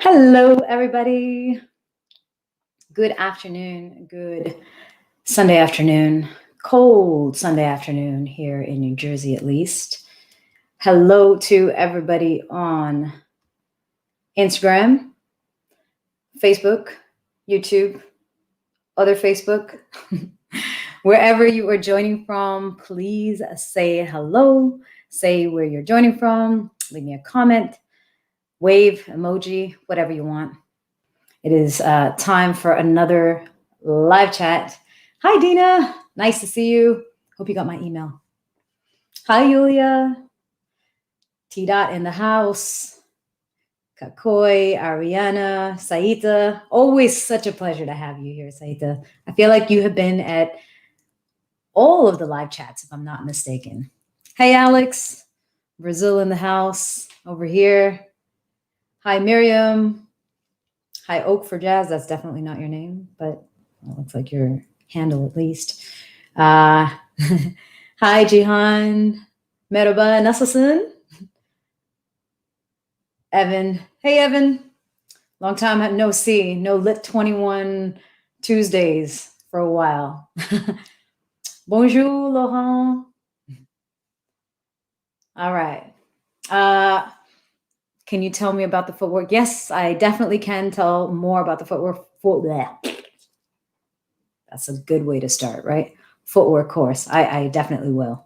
Hello, everybody. Good afternoon. Good Sunday afternoon. Cold Sunday afternoon here in New Jersey, at least. Hello to everybody on Instagram, Facebook, YouTube, other Facebook. Wherever you are joining from, please say hello. Say where you're joining from. Leave me a comment, wave, emoji, whatever you want. It is time for another live chat. Hi, Dina. Nice to see you. Hope you got my email. Hi, Yulia. T. Dot in the house. Kakoi, Ariana, Saita. Always such a pleasure to have you here, Saita. I feel like you have been at all of the live chats, if I'm not mistaken. Hey, Alex. Brazil in the house over here. Hi, Miriam. Hi, Oak for Jazz. That's definitely not your name, but it looks like your handle at least. Hi, Jihan. Merhaba, nasılsın? Evan. Hey, Evan. Long time no see. No Lit 21 Tuesdays for a while. Bonjour, Laurent. All right. Can you tell me about the footwork? Yes, I definitely can tell more about the footwork. That's a good way to start, right? Footwork course. I definitely will.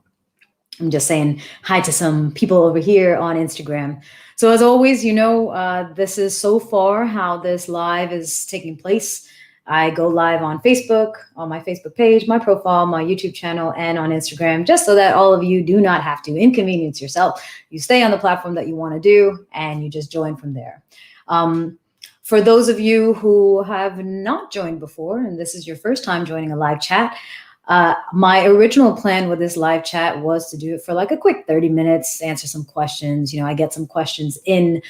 I'm just saying hi to some people over here on Instagram. So as always, this is so far how this live is taking place. I go live on Facebook, on my Facebook page, my profile, my YouTube channel, and on Instagram, just so that all of you do not have to inconvenience yourself. You stay on the platform that you want to do, and you just join from there. For those of you who have not joined before, and this is your first time joining a live chat, my original plan with this live chat was to do it for like a quick 30 minutes, answer some questions. I get some questions in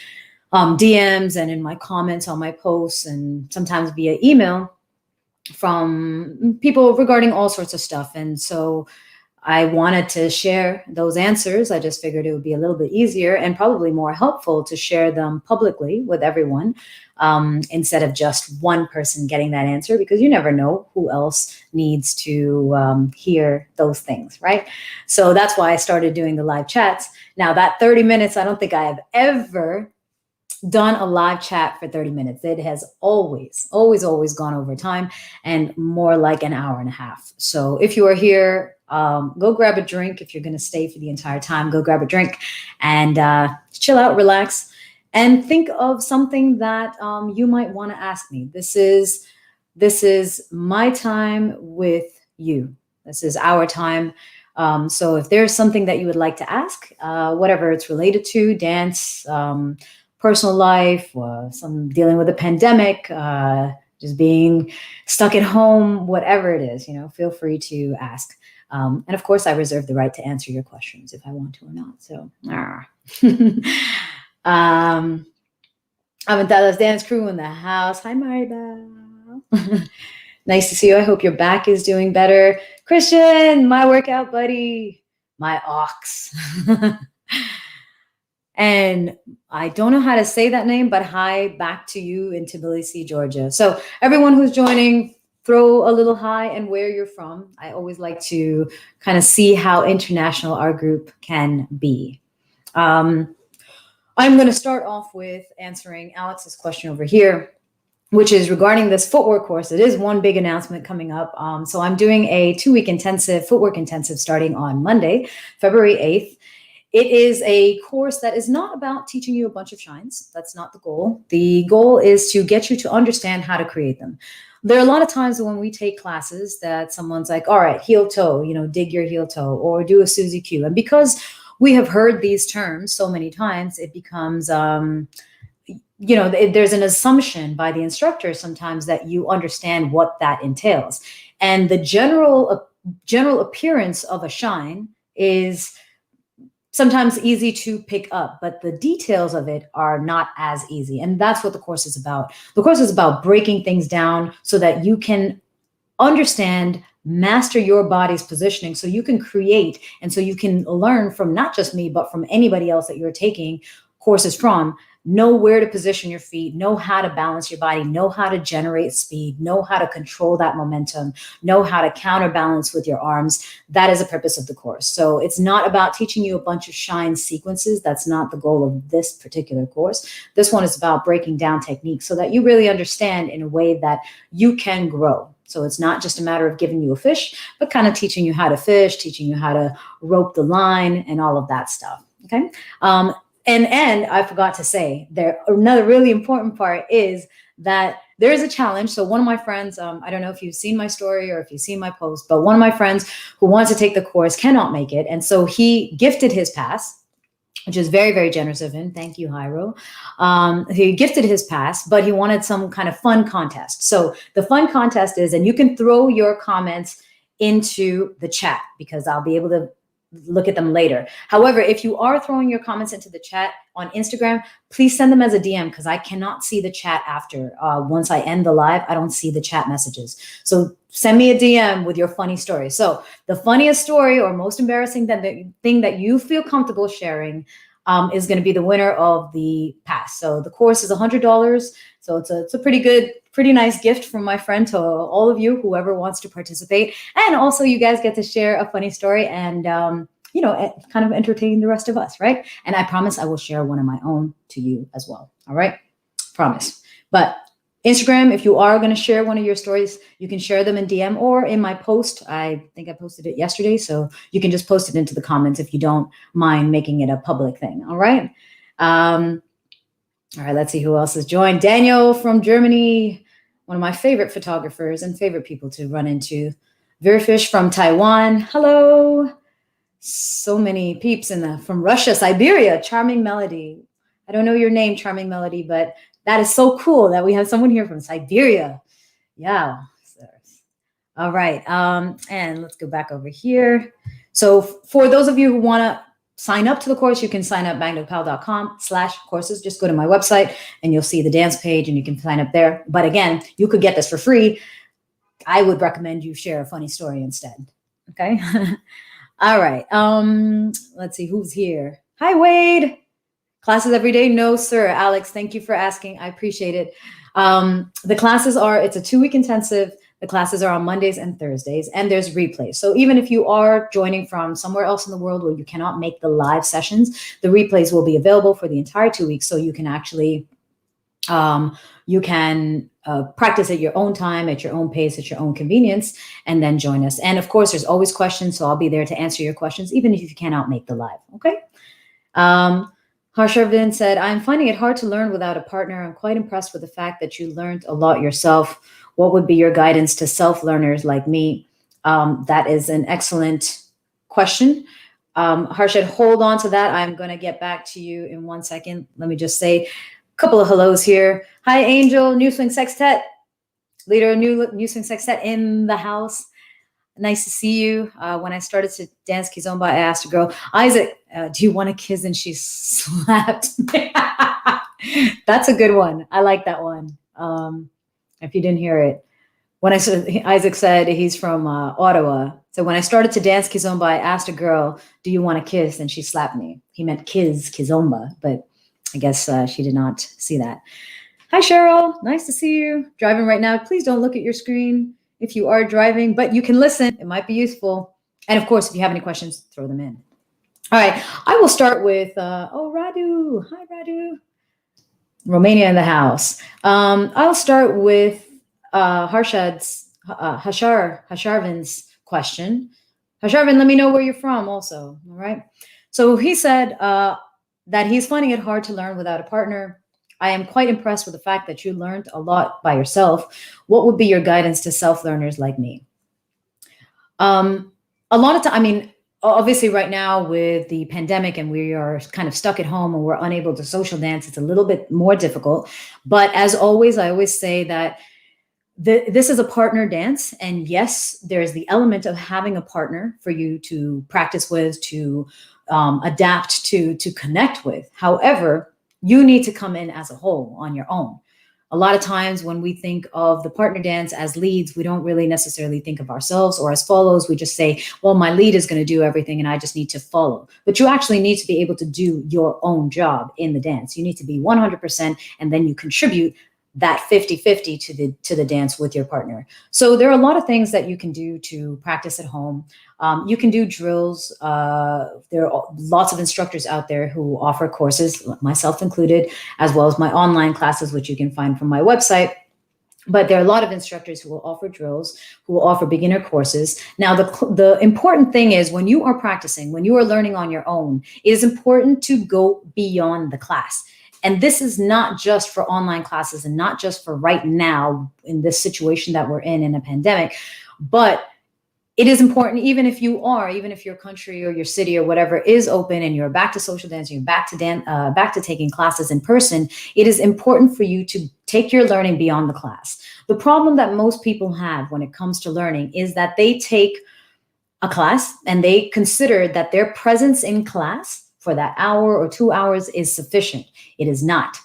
DMs and in my comments on my posts, and sometimes via email from people regarding all sorts of stuff. And so I wanted to share those answers. I just figured it would be a little bit easier and probably more helpful to share them publicly with everyone, instead of just one person getting that answer, because you never know who else needs to hear those things, right? So that's why I started doing the live chats. Now that 30 minutes, I don't think I have ever done a live chat for 30 minutes. It has always gone over time, and more like an hour and a half. So if you are here, go grab a drink. If you're going to stay for the entire time, go grab a drink and chill out, relax, and think of something that you might want to ask me. This is my time with you. This is our time. So if there's something that you would like to ask, whatever it's related to, dance, personal life, some dealing with a pandemic, just being stuck at home, whatever it is, feel free to ask. And of course, I reserve the right to answer your questions if I want to or not. So, Aventadas Dance Crew in the house. Hi, Maribel. Nice to see you. I hope your back is doing better. Christian, my workout buddy, my ox. And I don't know how to say that name, but hi back to you in Tbilisi, Georgia. So everyone who's joining, throw a little hi and where you're from. I always like to kind of see how international our group can be. I'm going to start off with answering Alex's question over here, which is regarding this footwork course. It is one big announcement coming up. So I'm doing a 2-week intensive, footwork intensive, starting on Monday, February 8th. It is a course that is not about teaching you a bunch of shines. That's not the goal. The goal is to get you to understand how to create them. There are a lot of times when we take classes that someone's like, all right, heel toe, dig your heel toe, or do a Suzy Q. And because we have heard these terms so many times, it becomes, there's an assumption by the instructor sometimes that you understand what that entails. And the general appearance of a shine is sometimes easy to pick up, but the details of it are not as easy. And that's what the course is about. The course is about breaking things down so that you can understand, master your body's positioning, so you can create, and so you can learn from not just me, but from anybody else that you're taking courses from, know where to position your feet, know how to balance your body, know how to generate speed, know how to control that momentum, know how to counterbalance with your arms. That is the purpose of the course. So it's not about teaching you a bunch of shine sequences. That's not the goal of this particular course. This one is about breaking down techniques so that you really understand in a way that you can grow. So it's not just a matter of giving you a fish, but kind of teaching you how to fish, teaching you how to rope the line and all of that stuff. Okay. And I forgot to say another really important part is that there is a challenge. So one of my friends, I don't know if you've seen my story or if you've seen my post, but one of my friends who wants to take the course cannot make it. And so he gifted his pass, which is very, very generous of him. Thank you, Jairo. He gifted his pass, but he wanted some kind of fun contest. So the fun contest is, and you can throw your comments into the chat because I'll be able to look at them later. However, if you are throwing your comments into the chat on Instagram, please send them as a DM because I cannot see the chat after. Once I end the live, I don't see the chat messages. So send me a DM with your funny story. So the funniest story or most embarrassing thing that you feel comfortable sharing is going to be the winner of the pass. So the course is $100. So it's a pretty nice gift from my friend to all of you, whoever wants to participate. And also you guys get to share a funny story and, kind of entertain the rest of us, right? And I promise I will share one of my own to you as well. All right. Promise. But Instagram, if you are going to share one of your stories, you can share them in DM or in my post. I think I posted it yesterday. So you can just post it into the comments if you don't mind making it a public thing. All right. All right, let's see who else has joined. Daniel from Germany, one of my favorite photographers and favorite people to run into. Veerfish from Taiwan. Hello. So many peeps from Russia, Siberia, Charming Melody. I don't know your name, Charming Melody, but that is so cool that we have someone here from Siberia. Yeah. All right. And let's go back over here. So for those of you who want to sign up to the course, you can sign up magnagopal.com/courses. Just go to my website and you'll see the dance page and you can sign up there. But again, you could get this for free. I would recommend you share a funny story instead. Okay. All right. Let's see who's here. Hi, Wade. Classes every day? No, sir. Alex, thank you for asking. I appreciate it. The classes it's a 2-week intensive. The classes are on Mondays and Thursdays, and there's replays. So even if you are joining from somewhere else in the world where you cannot make the live sessions, the replays will be available for the entire 2 weeks. So you can actually, practice at your own time, at your own pace, at your own convenience, and then join us. And of course, there's always questions. So I'll be there to answer your questions, even if you cannot make the live. Okay. Harshavin said, I'm finding it hard to learn without a partner. I'm quite impressed with the fact that you learned a lot yourself. What would be your guidance to self-learners like me? That is an excellent question. Harshad, hold on to that. I'm going to get back to you in 1 second. Let me just say a couple of hellos here. Hi, Angel, New Swing Sextet, leader of New Swing Sextet in the house. Nice to see you. When I started to dance Kizomba, I asked a girl, Isaac, do you want a kiss? And she slapped me. That's a good one. I like that one. If you didn't hear it, Isaac said he's from Ottawa. So when I started to dance Kizomba, I asked a girl, do you want a kiss? And she slapped me. He meant Kizomba, but I guess she did not see that. Hi, Cheryl. Nice to see you. Driving right now. Please don't look at your screen if you are driving, but you can listen. It might be useful. And of course, if you have any questions, throw them in. All right. I will start with, Radu. Hi, Radu. Romania in the house. I'll start with Harshav's question. Harshavin, let me know where you're from also. All right. So he said that he's finding it hard to learn without a partner. I am quite impressed with the fact that you learned a lot by yourself. What would be your guidance to self-learners like me? A lot of time, obviously right now with the pandemic and we are kind of stuck at home and we're unable to social dance, it's a little bit more difficult. But as always, I always say that this is a partner dance. And yes, there's the element of having a partner for you to practice with, to adapt to connect with. However, you need to come in as a whole on your own. A lot of times when we think of the partner dance as leads, we don't really necessarily think of ourselves or as follows. We just say, well, my lead is going to do everything and I just need to follow. But you actually need to be able to do your own job in the dance. You need to be 100%, and then you contribute that 50-50 to the dance with your partner. So there are a lot of things that you can do to practice at home. You can do drills. There are lots of instructors out there who offer courses, myself included, as well as my online classes, which you can find from my website. But there are a lot of instructors who will offer drills, who will offer beginner courses. Now, the important thing is when you are practicing, when you are learning on your own, it is important to go beyond the class. And this is not just for online classes and not just for right now in this situation that we're in a pandemic, but it is important even if your country or your city or whatever is open and you're back to social dancing, you're back to taking classes in person. It is important for you to take your learning beyond the class. The problem that most people have when it comes to learning is that they take a class and they consider that their presence in class for that hour or 2 hours is sufficient. It is not.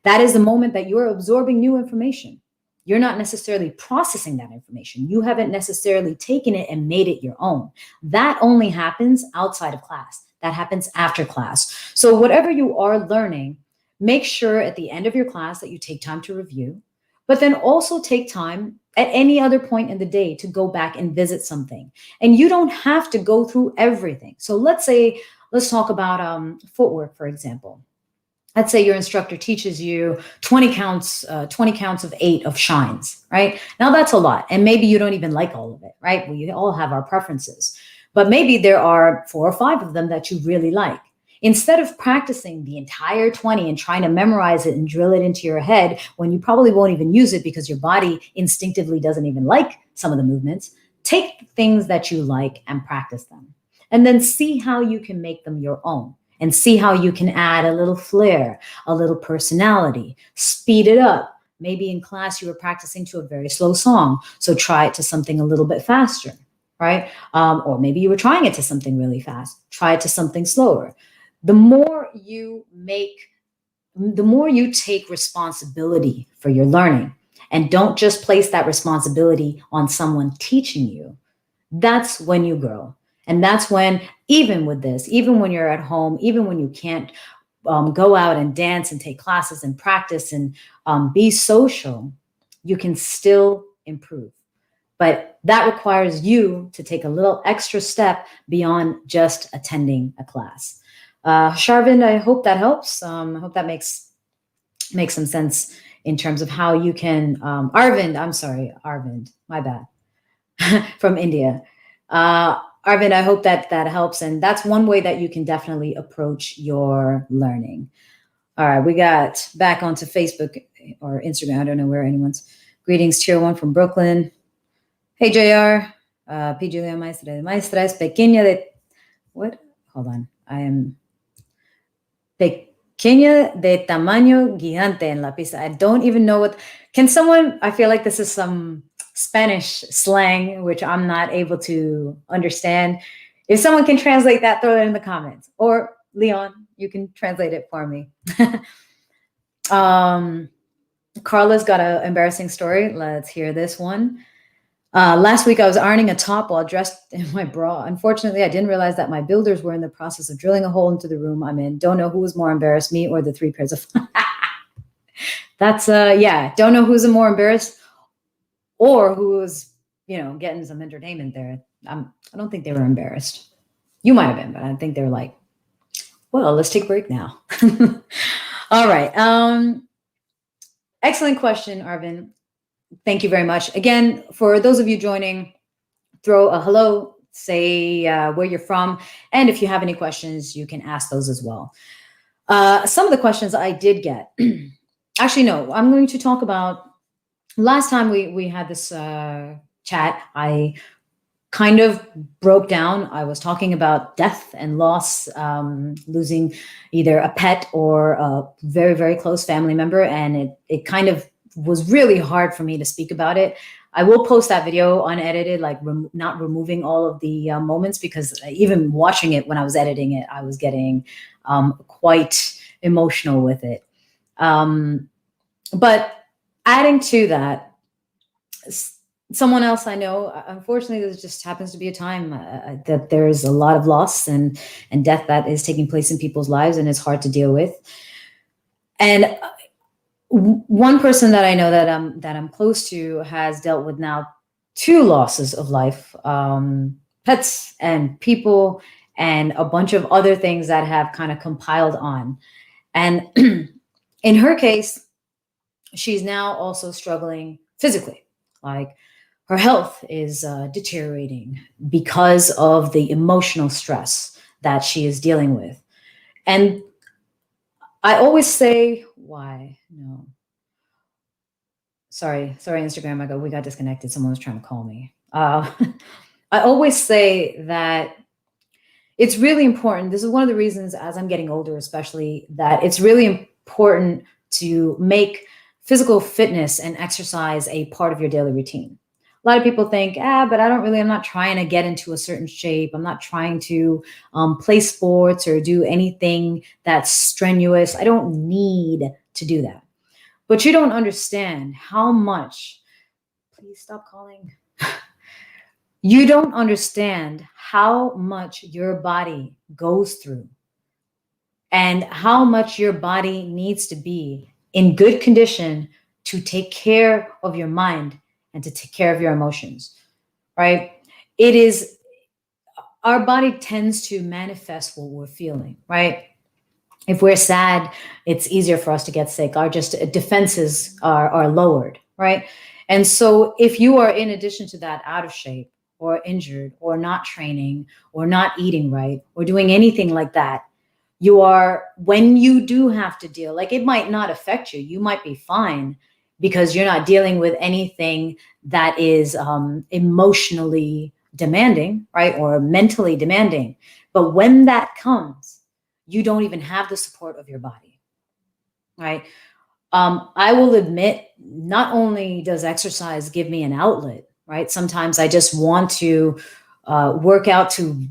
That is the moment that you're absorbing new information. You're not necessarily processing that information. You haven't necessarily taken it and made it your own. That only happens outside of class. That happens after class. So whatever you are learning, make sure at the end of your class that you take time to review, but then also take time at any other point in the day to go back and visit something. And you don't have to go through everything. So let's talk about footwork, for example. Let's say your instructor teaches you 20 counts of 8 of shines, right? Now that's a lot. And maybe you don't even like all of it, right? We all have our preferences, but maybe there are 4 or 5 of them that you really like. Instead of practicing the entire 20 and trying to memorize it and drill it into your head when you probably won't even use it because your body instinctively doesn't even like some of the movements, take things that you like and practice them. And then see how you can make them your own. And see how you can add a little flair, a little personality, speed it up. Maybe in class you were practicing to a very slow song, so try it to something a little bit faster, right? Or maybe you were trying it to something really fast. Try it to something slower. The more you take responsibility for your learning and don't just place that responsibility on someone teaching you, that's when you grow. And that's when, even with this, even when you're at home, even when you can't go out and dance and take classes and practice and be social, you can still improve. But that requires you to take a little extra step beyond just attending a class. Sharvin, I hope that helps. I hope that makes some sense in terms of how you can, Arvind, my bad, from India. Arvind, I hope that helps. And that's one way that you can definitely approach your learning. All right, we got back onto Facebook or Instagram. I don't know where anyone's. Greetings, Tier 1 from Brooklyn. Hey, JR. P. Julia Maestra. Maestra es pequeña de... What? Hold on. I am... Pequeña de tamaño gigante en la pista. I don't even know what... Can someone... I feel like this is some Spanish slang, which I'm not able to understand. If someone can translate that, throw it in the comments. Or Leon, you can translate it for me. Carla's got an embarrassing story. Let's hear this one. Last week, I was ironing a top while dressed in my bra. Unfortunately, I didn't realize that my builders were in the process of drilling a hole into the room I'm in. Don't know who was more embarrassed, me or the 3 pairs of... That's, yeah, don't know who's more embarrassed or who was, getting some entertainment there. I don't think they were embarrassed. You might have been, but I think they were like, well, let's take a break now. All right. Excellent question, Arvin. Thank you very much. Again, for those of you joining, throw a hello, say where you're from. And if you have any questions, you can ask those as well. Some of the questions I did get, actually, no, I'm going to talk about, last time we had this chat, I kind of broke down. I was talking about death and loss, losing either a pet or a very, very close family member. And it kind of was really hard for me to speak about it. I will post that video unedited, like not removing all of the moments, because even watching it when I was editing it, I was getting quite emotional with it. But Adding to that, someone else I know, unfortunately, there just happens to be a time that there's a lot of loss and death that is taking place in people's lives, and it's hard to deal with. And one person that I know that I'm close to has dealt with now two losses of life, pets and people, and a bunch of other things that have kind of compiled on. And in her case, she's now also struggling physically. Like, her health is deteriorating because of the emotional stress that she is dealing with. And I always say, why? No. Sorry, Instagram. We got disconnected. Someone was trying to call me. I always say that it's really important. This is one of the reasons, as I'm getting older, especially, that it's really important to make physical fitness and exercise a part of your daily routine. A lot of people think, but I'm not trying to get into a certain shape. I'm not trying to play sports or do anything that's strenuous. I don't need to do that. But you don't understand how much, please stop calling. You don't understand how much your body goes through and how much your body needs to be in good condition to take care of your mind and to take care of your emotions, right? It is, our body tends to manifest what we're feeling, right? If we're sad, it's easier for us to get sick. Our just defenses are lowered, right? And so if you are, in addition to that, out of shape or injured or not training or not eating right or doing anything like that, you are, when you do have to deal, like, it might not affect you. You might be fine because you're not dealing with anything that is emotionally demanding, right? Or mentally demanding. But when that comes, you don't even have the support of your body, right? I will admit, not only does exercise give me an outlet, right? Sometimes I just want to work out to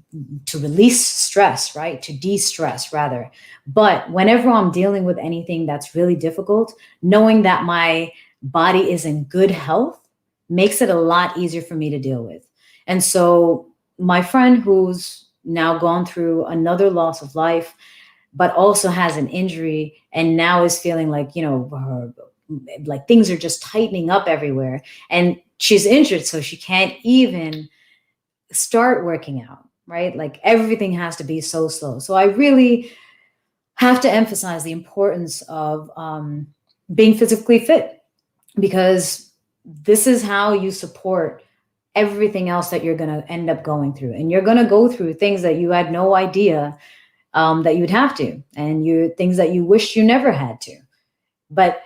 release stress, right? To de-stress rather. But whenever I'm dealing with anything that's really difficult, knowing that my body is in good health makes it a lot easier for me to deal with. And so my friend, who's now gone through another loss of life, but also has an injury and now is feeling like, like things are just tightening up everywhere. And she's injured, so she can't even start working out, right? Like, everything has to be so slow. So I really have to emphasize the importance of being physically fit, because this is how you support everything else that you're going to end up going through. And you're going to go through things that you had no idea that you would have to, and things that you wish you never had to. But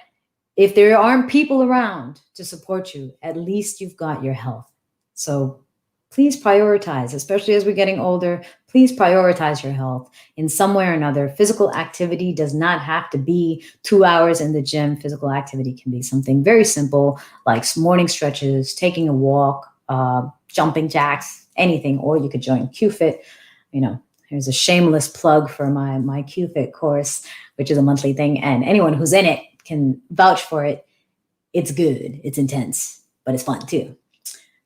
if there aren't people around to support you, at least you've got your health. So please prioritize, especially as we're getting older, please prioritize your health in some way or another. Physical activity does not have to be 2 hours in the gym. Physical activity can be something very simple, like morning stretches, taking a walk, jumping jacks, anything. Or you could join QFit. Here's a shameless plug for my QFit course, which is a monthly thing. And anyone who's in it can vouch for it. It's good. It's intense, but it's fun too.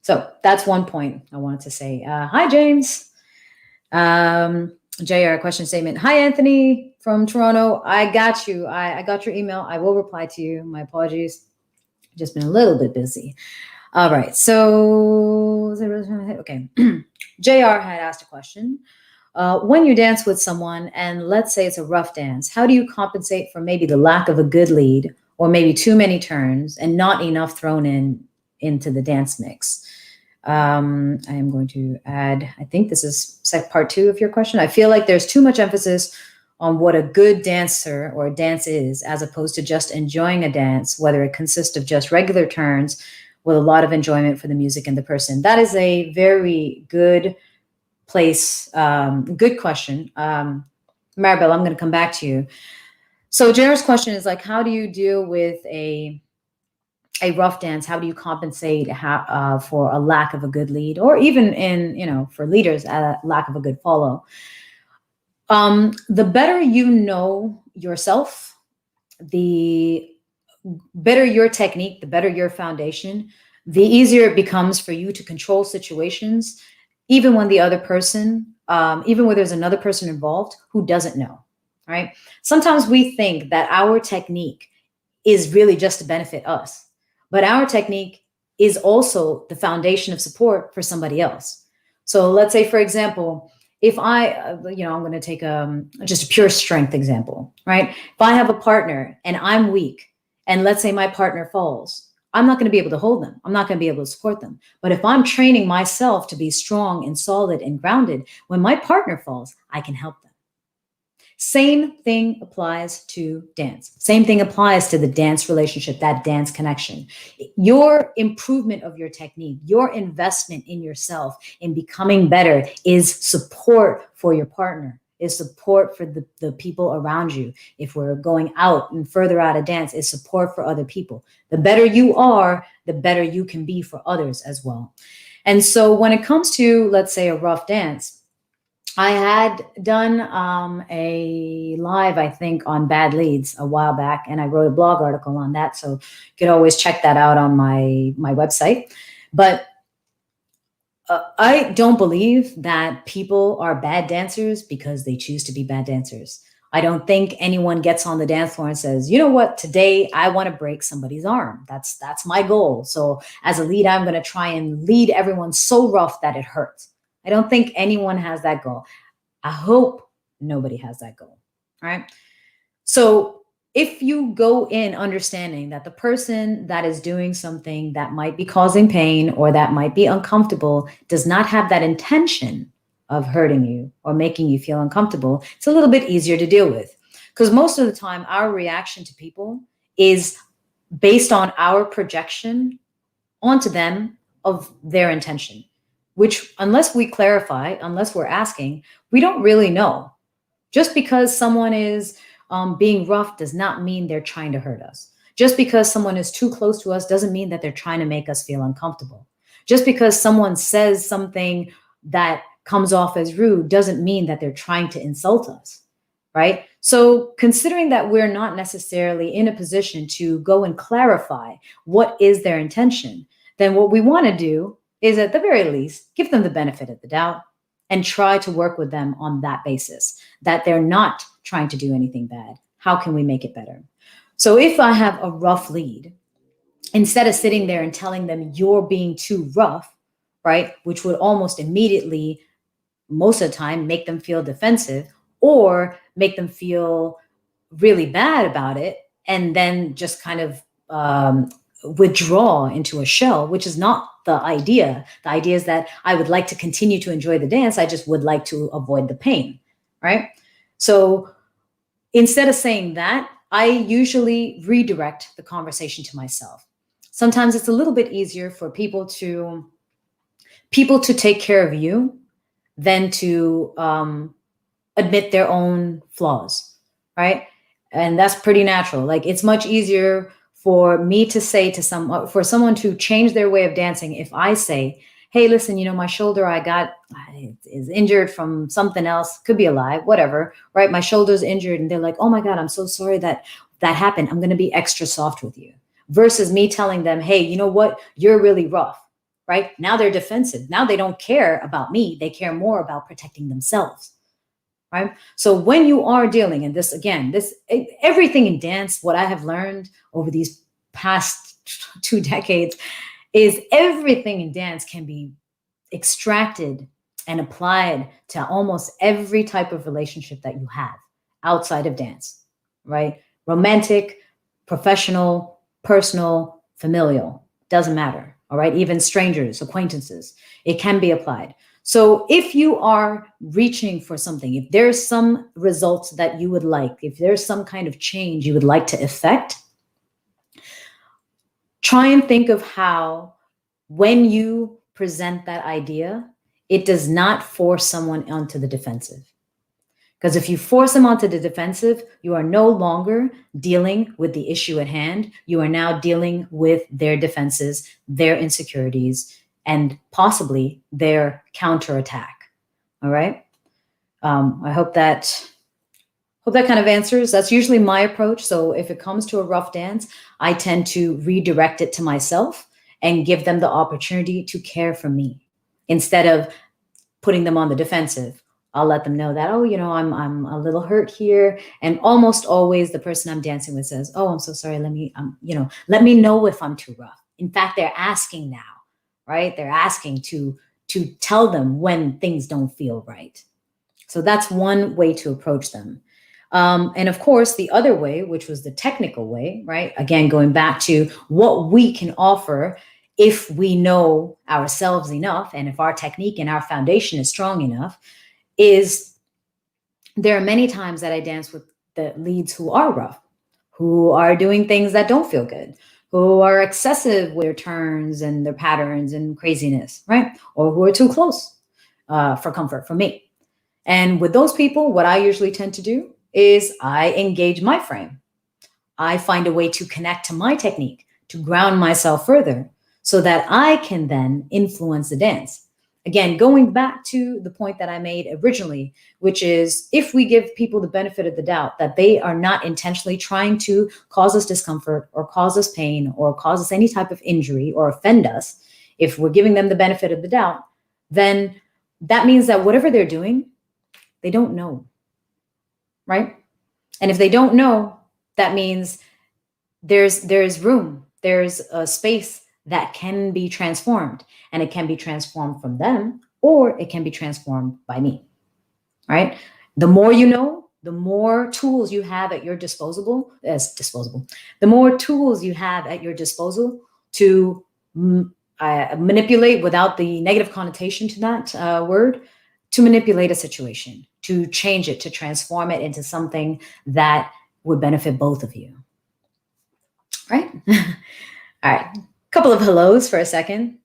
So that's one point I wanted to say. Hi, James. JR, question statement. Hi, Anthony from Toronto. I got you. I got your email. I will reply to you. My apologies. Just been a little bit busy. All right. So, okay. JR had asked a question. When you dance with someone, and let's say it's a rough dance, how do you compensate for maybe the lack of a good lead, or maybe too many turns and not enough thrown into the dance mix? I am going to add, I think this is part 2 of your question. I feel like there's too much emphasis on what a good dancer or a dance is, as opposed to just enjoying a dance, whether it consists of just regular turns with a lot of enjoyment for the music and the person. That is a very good place. Good question. Maribel, I'm going to come back to you. So Jared's question is like, how do you deal with a rough dance? How do you compensate for a lack of a good lead, or even for leaders, a lack of a good follow? The better you know yourself, the better your technique, the better your foundation, the easier it becomes for you to control situations, even when the other person, even when there's another person involved who doesn't know, right? Sometimes we think that our technique is really just to benefit us, but our technique is also the foundation of support for somebody else. So let's say, for example, if I, I'm going to take just a pure strength example, right? If I have a partner and I'm weak, and let's say my partner falls, I'm not going to be able to hold them. I'm not going to be able to support them. But if I'm training myself to be strong and solid and grounded, when my partner falls, I can help them. Same thing applies to dance. Same thing applies to the dance relationship, that dance connection. Your improvement of your technique, your investment in yourself, in becoming better, is support for your partner, is support for the people around you. If we're going out and further out of dance, is support for other people. The better you are, the better you can be for others as well. And so when it comes to, let's say, a rough dance, I had done a live, I think, on bad leads a while back, and I wrote a blog article on that. So you could always check that out on my website. But I don't believe that people are bad dancers because they choose to be bad dancers. I don't think anyone gets on the dance floor and says, you know what, today I want to break somebody's arm. That's my goal. So as a lead, I'm going to try and lead everyone so rough that it hurts. I don't think anyone has that goal. I hope nobody has that goal, right? So if you go in understanding that the person that is doing something that might be causing pain or that might be uncomfortable does not have that intention of hurting you or making you feel uncomfortable, it's a little bit easier to deal with. Because most of the time, our reaction to people is based on our projection onto them of their intention, which unless we clarify, unless we're asking, we don't really know. Just because someone is being rough does not mean they're trying to hurt us. Just because someone is too close to us doesn't mean that they're trying to make us feel uncomfortable. Just because someone says something that comes off as rude doesn't mean that they're trying to insult us, right? So considering that we're not necessarily in a position to go and clarify what is their intention, then what we want to do is at the very least, give them the benefit of the doubt and try to work with them on that basis, that they're not trying to do anything bad. How can we make it better? So if I have a rough lead, instead of sitting there and telling them you're being too rough, right, which would almost immediately, most of the time, make them feel defensive or make them feel really bad about it, and then just kind of withdraw into a shell, which is not the idea. The idea is that I would like to continue to enjoy the dance. I just would like to avoid the pain, right? So instead of saying that, I usually redirect the conversation to myself. Sometimes it's a little bit easier for people to take care of you than to admit their own flaws, right? And that's pretty natural. Like, it's much easier for me to say to for someone to change their way of dancing if I say, hey, listen, my shoulder I got is injured from something else, could be alive, whatever, right? My shoulder's injured, and they're like, oh my God, I'm so sorry that happened. I'm going to be extra soft with you. Versus me telling them, hey, you know what? You're really rough, right? Now they're defensive. Now they don't care about me. They care more about protecting themselves. Right? So when you are dealing in this, again, everything in dance, what I have learned over these past 2 decades is everything in dance can be extracted and applied to almost every type of relationship that you have outside of dance, right? Romantic, professional, personal, familial, doesn't matter. All right. Even strangers, acquaintances, it can be applied. So if you are reaching for something, if there's some results that you would like, if there's some kind of change you would like to effect, try and think of how, when you present that idea, it does not force someone onto the defensive. Because if you force them onto the defensive, you are no longer dealing with the issue at hand. You are now dealing with their defenses, their insecurities, and possibly their counterattack. All right. I hope that Hope that kind of answers. That's usually my approach. So if it comes to a rough dance, I tend to redirect it to myself and give them the opportunity to care for me instead of putting them on the defensive. I'll let them know that, oh, I'm a little hurt here. And almost always the person I'm dancing with says, oh, I'm so sorry. Let me know if I'm too rough. In fact, they're asking now, right? They're asking to tell them when things don't feel right. So that's one way to approach them. And of course, the other way, which was the technical way, right? Again, going back to what we can offer if we know ourselves enough and if our technique and our foundation is strong enough, is there are many times that I dance with the leads who are rough, who are doing things that don't feel good, who are excessive with their turns and their patterns and craziness, right? Or who are too close for comfort for me. And with those people, what I usually tend to do is I engage my frame. I find a way to connect to my technique, to ground myself further so that I can then influence the dance. Again, going back to the point that I made originally, which is if we give people the benefit of the doubt that they are not intentionally trying to cause us discomfort or cause us pain or cause us any type of injury or offend us, if we're giving them the benefit of the doubt, then that means that whatever they're doing, they don't know, right? And if they don't know, that means there's room, there's a space that can be transformed, and it can be transformed from them or it can be transformed by me, right? The more you know, the more tools you have at your disposal, the more tools you have at your disposal to manipulate, without the negative connotation to that word, to manipulate a situation, to change it, to transform it into something that would benefit both of you. Right? All right. Couple of hellos for a second.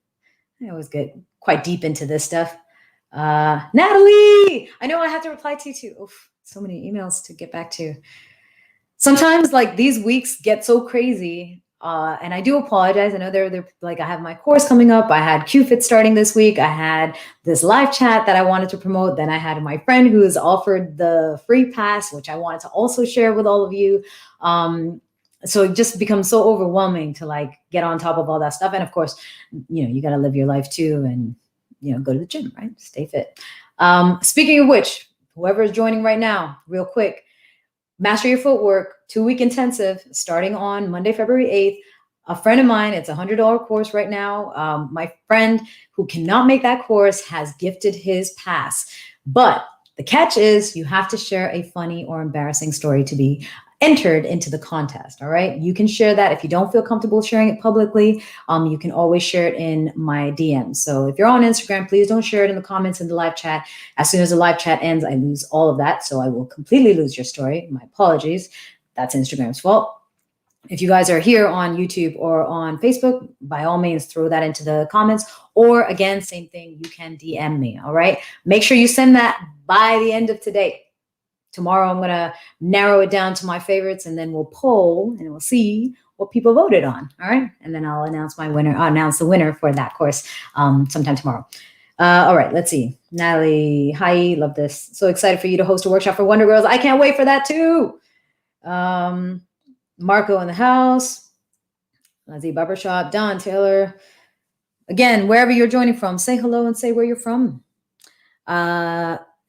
I always get quite deep into this stuff. Natalie, I know I have to reply to you too. Oof, so many emails to get back to. Sometimes like these weeks get so crazy. And I do apologize. I know they're like, I have my course coming up. I had QFit starting this week. I had this live chat that I wanted to promote. Then I had my friend who has offered the free pass, which I wanted to also share with all of you. So it just becomes so overwhelming to like get on top of all that stuff. And of course, you got to live your life too. And, go to the gym, right? Stay fit. Speaking of which, whoever is joining right now, real quick, Master Your Footwork 2-week intensive starting on Monday, February 8th. A friend of mine, it's a $100 course right now. My friend who cannot make that course has gifted his pass. But the catch is you have to share a funny or embarrassing story to be entered into the contest. All right. You can share that. If you don't feel comfortable sharing it publicly, you can always share it in my DMs. So if you're on Instagram, please don't share it in the comments in the live chat. As soon as the live chat ends, I lose all of that. So I will completely lose your story. My apologies. That's Instagram's fault. If you guys are here on YouTube or on Facebook, by all means, throw that into the comments. Or again, same thing, you can DM me. All right. Make sure you send that by the end of today. Tomorrow, I'm going to narrow it down to my favorites, and then we'll poll and we'll see what people voted on. All right. And then I'll announce the winner for that course sometime tomorrow. All right. Let's see. Natalie, hi. Love this. So excited for you to host a workshop for Wonder Girls. I can't wait for that too. Marco in the house. Lazzy Barbershop. Don Taylor. Again, wherever you're joining from, say hello and say where you're from.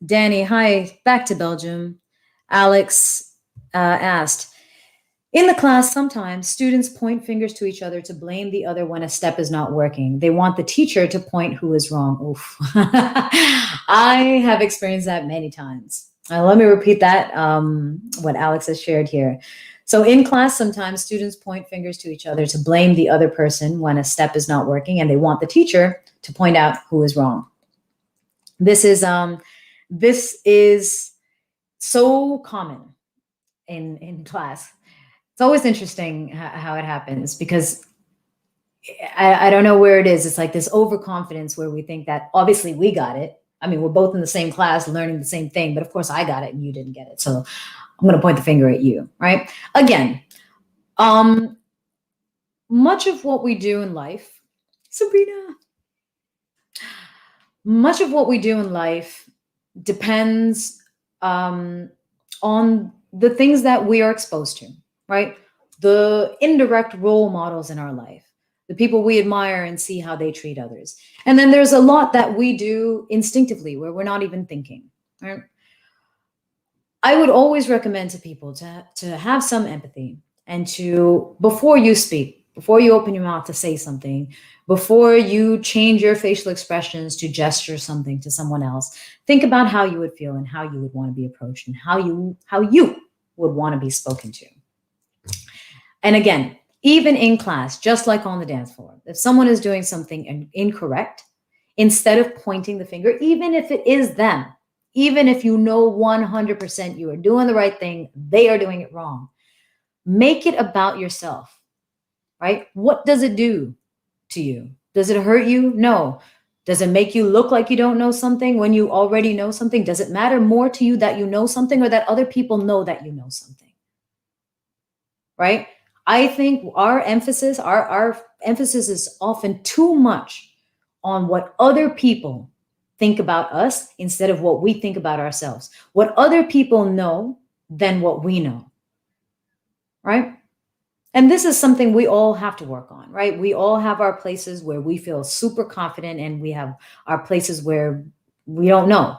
Danny, hi, back to Belgium. Alex asked, in the class, sometimes students point fingers to each other to blame the other when a step is not working. They want the teacher to point who is wrong. Oof. I have experienced that many times. Let me repeat that, what Alex has shared here. So in class, sometimes students point fingers to each other to blame the other person when a step is not working, and they want the teacher to point out who is wrong. This is so common in class. It's always interesting how it happens, because I don't know where it is. It's like this overconfidence where we think that obviously we got it. I mean, we're both in the same class learning the same thing, but of course I got it and you didn't get it. So I'm going to point the finger at you, right? Again, much of what we do in life, Sabrina, much of what we do in life depends on the things that we are exposed to, right? The indirect role models in our life, the people we admire and see how they treat others. And then there's a lot that we do instinctively where we're not even thinking, right? I would always recommend to people to have some empathy and to, before you speak, before you open your mouth to say something, before you change your facial expressions to gesture something to someone else, think about how you would feel and how you would want to be approached and how you would want to be spoken to. And again, even in class, just like on the dance floor, if someone is doing something incorrect, instead of pointing the finger, even if it is them, even if you know 100% you are doing the right thing, they are doing it wrong, make it about yourself, right? What does it do to you? Does it hurt you? No. Does it make you look like you don't know something when you already know something? Does it matter more to you that you know something or that other people know that you know something? Right? I think our emphasis is often too much on what other people think about us instead of what we think about ourselves. What other people know than what we know. Right? And this is something we all have to work on, right? We all have our places where we feel super confident and we have our places where we don't know.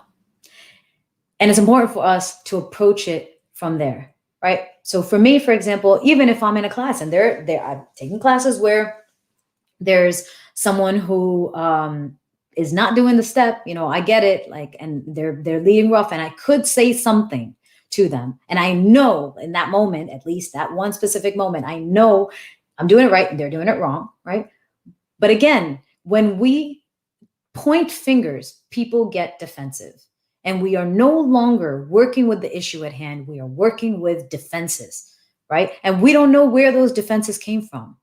And it's important for us to approach it from there, right? So for me, for example, even if I'm in a class and I've taken classes where there's someone who is not doing the step, I get it, and they're leading rough, and I could say something to them. And I know in that moment, at least that one specific moment, I know I'm doing it right and they're doing it wrong, right? But again, when we point fingers, people get defensive. And we are no longer working with the issue at hand. We are working with defenses, right? And we don't know where those defenses came from,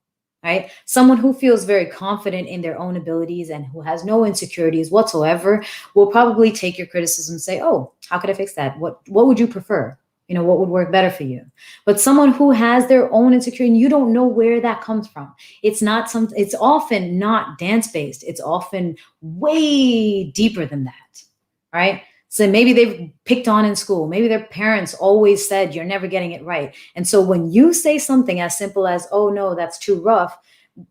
right? Someone who feels very confident in their own abilities and who has no insecurities whatsoever will probably take your criticism and say, oh, how could I fix that? What would you prefer? What would work better for you? But someone who has their own insecurity and you don't know where that comes from. It's often not dance-based. It's often way deeper than that, right? So maybe they've picked on in school. Maybe their parents always said, you're never getting it right. And so when you say something as simple as, oh no, that's too rough,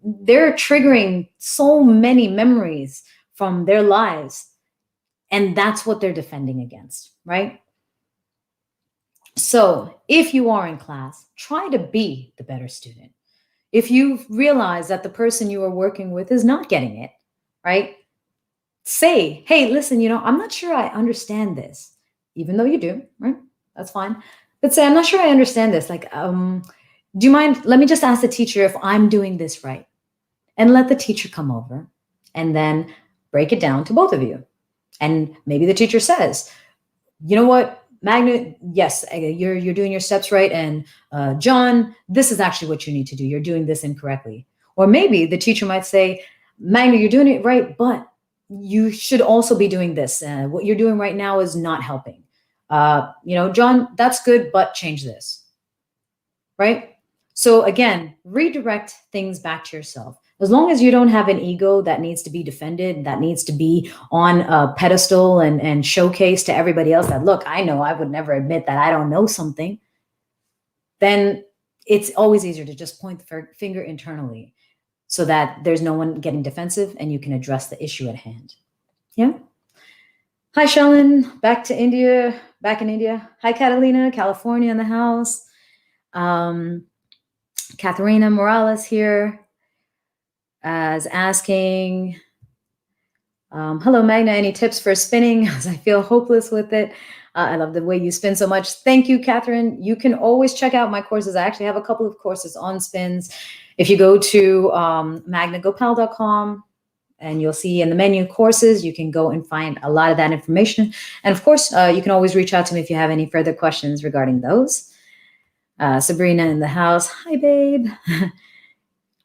they're triggering so many memories from their lives. And that's what they're defending against, right? So if you are in class, try to be the better student. If you realize that the person you are working with is not getting it, right? Say, hey, listen, I'm not sure I understand this, even though you do, right? That's fine. But say, I'm not sure I understand this. Do you mind? Let me just ask the teacher if I'm doing this right. And let the teacher come over and then break it down to both of you. And maybe the teacher says, you know what, Magna, yes, you're doing your steps right. And John, this is actually what you need to do. You're doing this incorrectly. Or maybe the teacher might say, Magna, you're doing it right, but you should also be doing this. What you're doing right now is not helping. John, that's good, but change this, right? So again, redirect things back to yourself. As long as you don't have an ego that needs to be defended, that needs to be on a pedestal and showcase to everybody else that, look, I know I would never admit that I don't know something, then it's always easier to just point the finger internally, so that there's no one getting defensive and you can address the issue at hand. Yeah. Hi, Shalin, back in India. Hi, Catalina, California in the house. Katharina Morales here is asking, hello, Magna, any tips for spinning as I feel hopeless with it? I love the way you spin so much. Thank you, Catherine. You can always check out my courses. I actually have a couple of courses on spins. If you go to magnagopal.com and you'll see in the menu courses, you can go and find a lot of that information. And of course, you can always reach out to me if you have any further questions regarding those. Sabrina in the house. Hi, babe.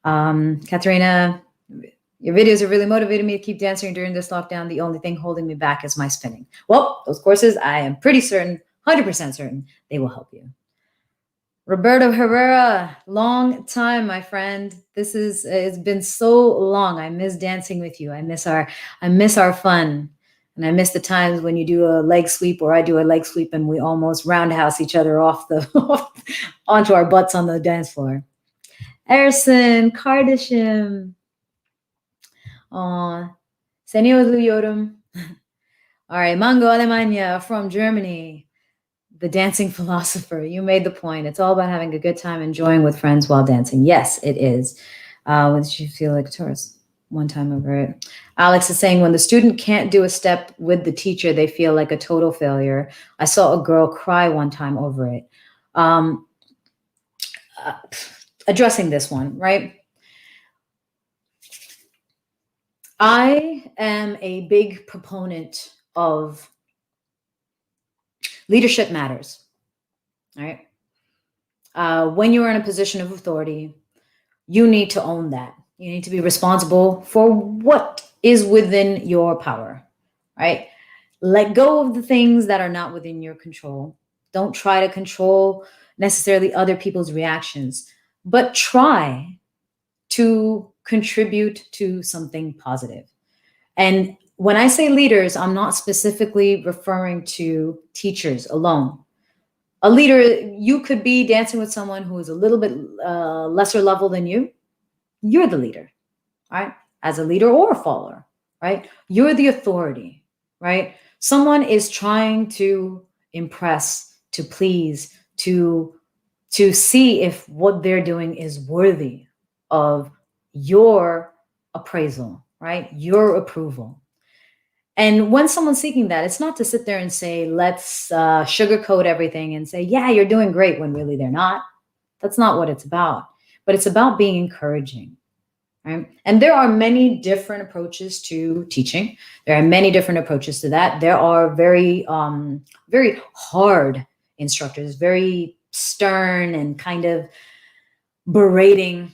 Katharina, your videos are really motivating me to keep dancing during this lockdown. The only thing holding me back is my spinning. Well, those courses, I am pretty certain, 100% certain, they will help you. Roberto Herrera, long time, my friend. It's been so long. I miss dancing with you. I miss our fun. And I miss the times when you do a leg sweep or I do a leg sweep and we almost roundhouse each other off the onto our butts on the dance floor. Erson, Kardashim. Senor Luyotum. All right, Mango Alemania from Germany. The dancing philosopher. You made the point. It's all about having a good time, enjoying with friends while dancing. Yes, it is. When did you feel like a tourist? One time over it. Alex is saying when the student can't do a step with the teacher, they feel like a total failure. I saw a girl cry one time over it. Addressing this one, right? I am a big proponent of leadership matters, right? When you are in a position of authority, you need to own that. You need to be responsible for what is within your power, right? Let go of the things that are not within your control. Don't try to control necessarily other people's reactions, but try to contribute to something positive. And when I say leaders, I'm not specifically referring to teachers alone. A leader, you could be dancing with someone who is a little bit lesser level than you. You're the leader, right? As a leader or a follower, right? You're the authority, right? Someone is trying to impress, to please, to see if what they're doing is worthy of your appraisal, right? Your approval. And when someone's seeking that, it's not to sit there and say, let's sugarcoat everything and say, yeah, you're doing great, when really they're not. That's not what it's about. But it's about being encouraging, right? And there are many different approaches to teaching. There are many different approaches to that. There are very, very hard instructors, very stern and kind of berating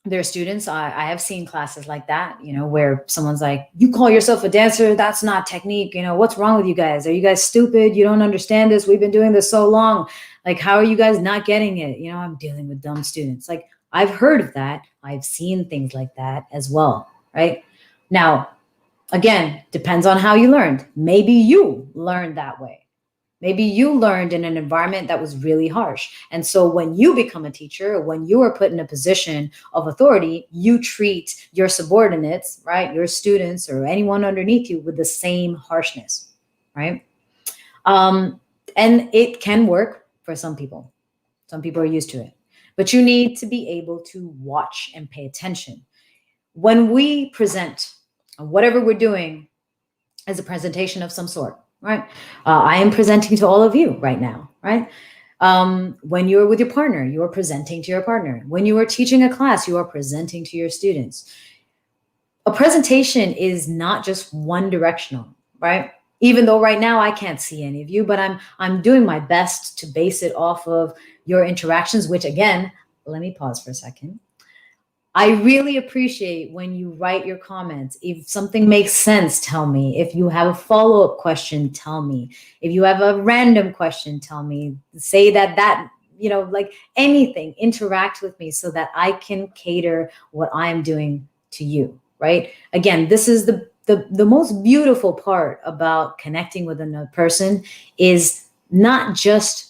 their students. I have seen classes like that, where someone's like, you call yourself a dancer? That's not technique. What's wrong with you guys? Are you guys stupid? You don't understand this. We've been doing this so long. Like, how are you guys not getting it? I'm dealing with dumb students. Like, I've heard of that. I've seen things like that as well, right? Now, again, depends on how you learned. Maybe you learned that way. Maybe you learned in an environment that was really harsh. And so when you become a teacher, when you are put in a position of authority, you treat your subordinates, right, your students or anyone underneath you with the same harshness, right? And it can work for some people. Some people are used to it. But you need to be able to watch and pay attention. When we present, whatever we're doing is a presentation of some sort, right? I am presenting to all of you right now, right? When you're with your partner, you are presenting to your partner. When you are teaching a class, you are presenting to your students. A presentation is not just one directional, right? Even though right now I can't see any of you, but I'm doing my best to base it off of your interactions, which again, let me pause for a second. I really appreciate when you write your comments. If something makes sense, tell me. If you have a follow-up question, tell me. If you have a random question, tell me. Say that, like anything, interact with me so that I can cater what I'm doing to you, right? Again, this is the most beautiful part about connecting with another person is not just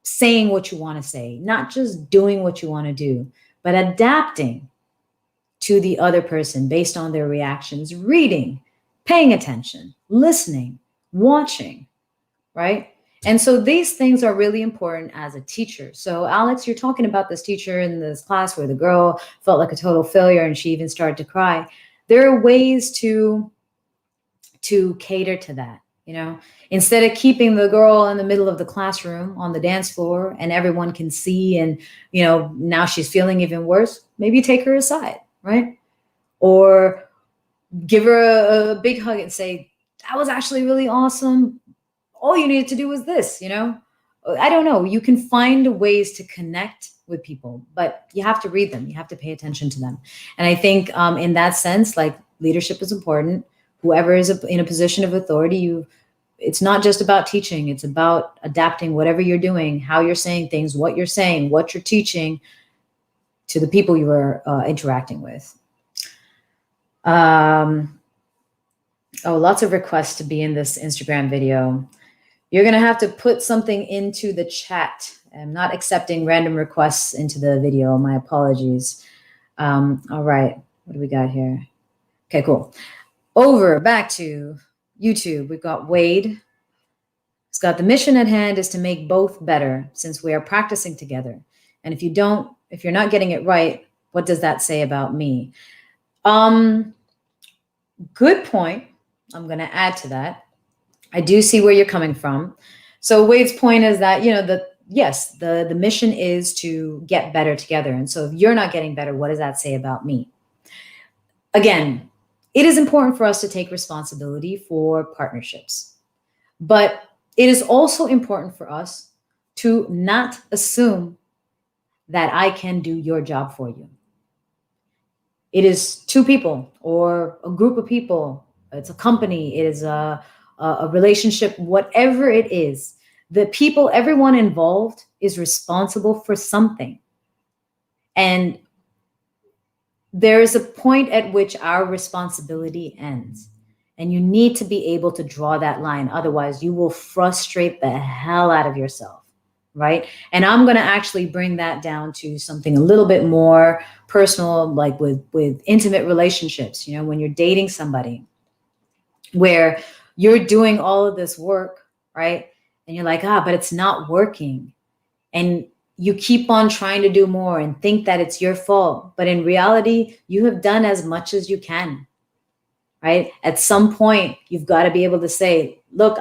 saying what you want to say, not just doing what you want to do, but adapting to the other person based on their reactions, reading, paying attention, listening, watching, right? And so these things are really important as a teacher. So Alex, you're talking about this teacher in this class where the girl felt like a total failure and she even started to cry. There are ways to cater to that. Instead of keeping the girl in the middle of the classroom on the dance floor and everyone can see and, now she's feeling even worse, maybe take her aside, right? Or give her a big hug and say, that was actually really awesome. All you needed to do was this, I don't know. You can find ways to connect with people, but you have to read them. You have to pay attention to them. And I think in that sense, like leadership is important. Whoever is in a position of authority, it's not just about teaching. It's about adapting whatever you're doing, how you're saying things, what you're saying, what you're teaching to the people you are interacting with. Oh, lots of requests to be in this Instagram video. You're going to have to put something into the chat. I'm not accepting random requests into the video. My apologies. All right. What do we got here? Okay, cool. Back to YouTube. We've got Wade. It's got the mission at hand is to make both better since we are practicing together. And if you're not getting it right, what does that say about me? Good point. I'm going to add to that. I do see where you're coming from. So Wade's point is that, the mission is to get better together. And so if you're not getting better, what does that say about me? Again, it is important for us to take responsibility for partnerships, but it is also important for us to not assume that I can do your job for you. It is two people or a group of people. It's a company. It is a relationship, whatever it is. The people, everyone involved is responsible for something. And there is a point at which our responsibility ends. And you need to be able to draw that line. Otherwise, you will frustrate the hell out of yourself, right? And I'm going to actually bring that down to something a little bit more personal, like with intimate relationships. When you're dating somebody where you're doing all of this work, right? And you're like, but it's not working. And you keep on trying to do more and think that it's your fault. But in reality, you have done as much as you can, right? At some point, you've got to be able to say, look,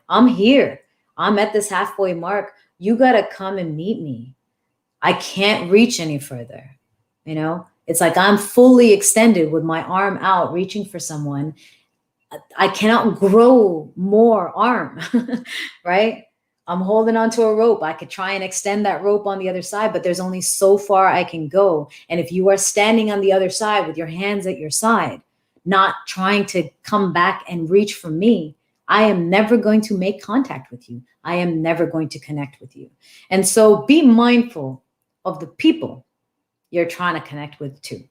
I'm here. I'm at this halfway mark. You got to come and meet me. I can't reach any further. It's like I'm fully extended with my arm out, reaching for someone. I cannot grow more arm, right? I'm holding onto a rope. I could try and extend that rope on the other side, but there's only so far I can go. And if you are standing on the other side with your hands at your side, not trying to come back and reach for me, I am never going to make contact with you. I am never going to connect with you. And so be mindful of the people you're trying to connect with too,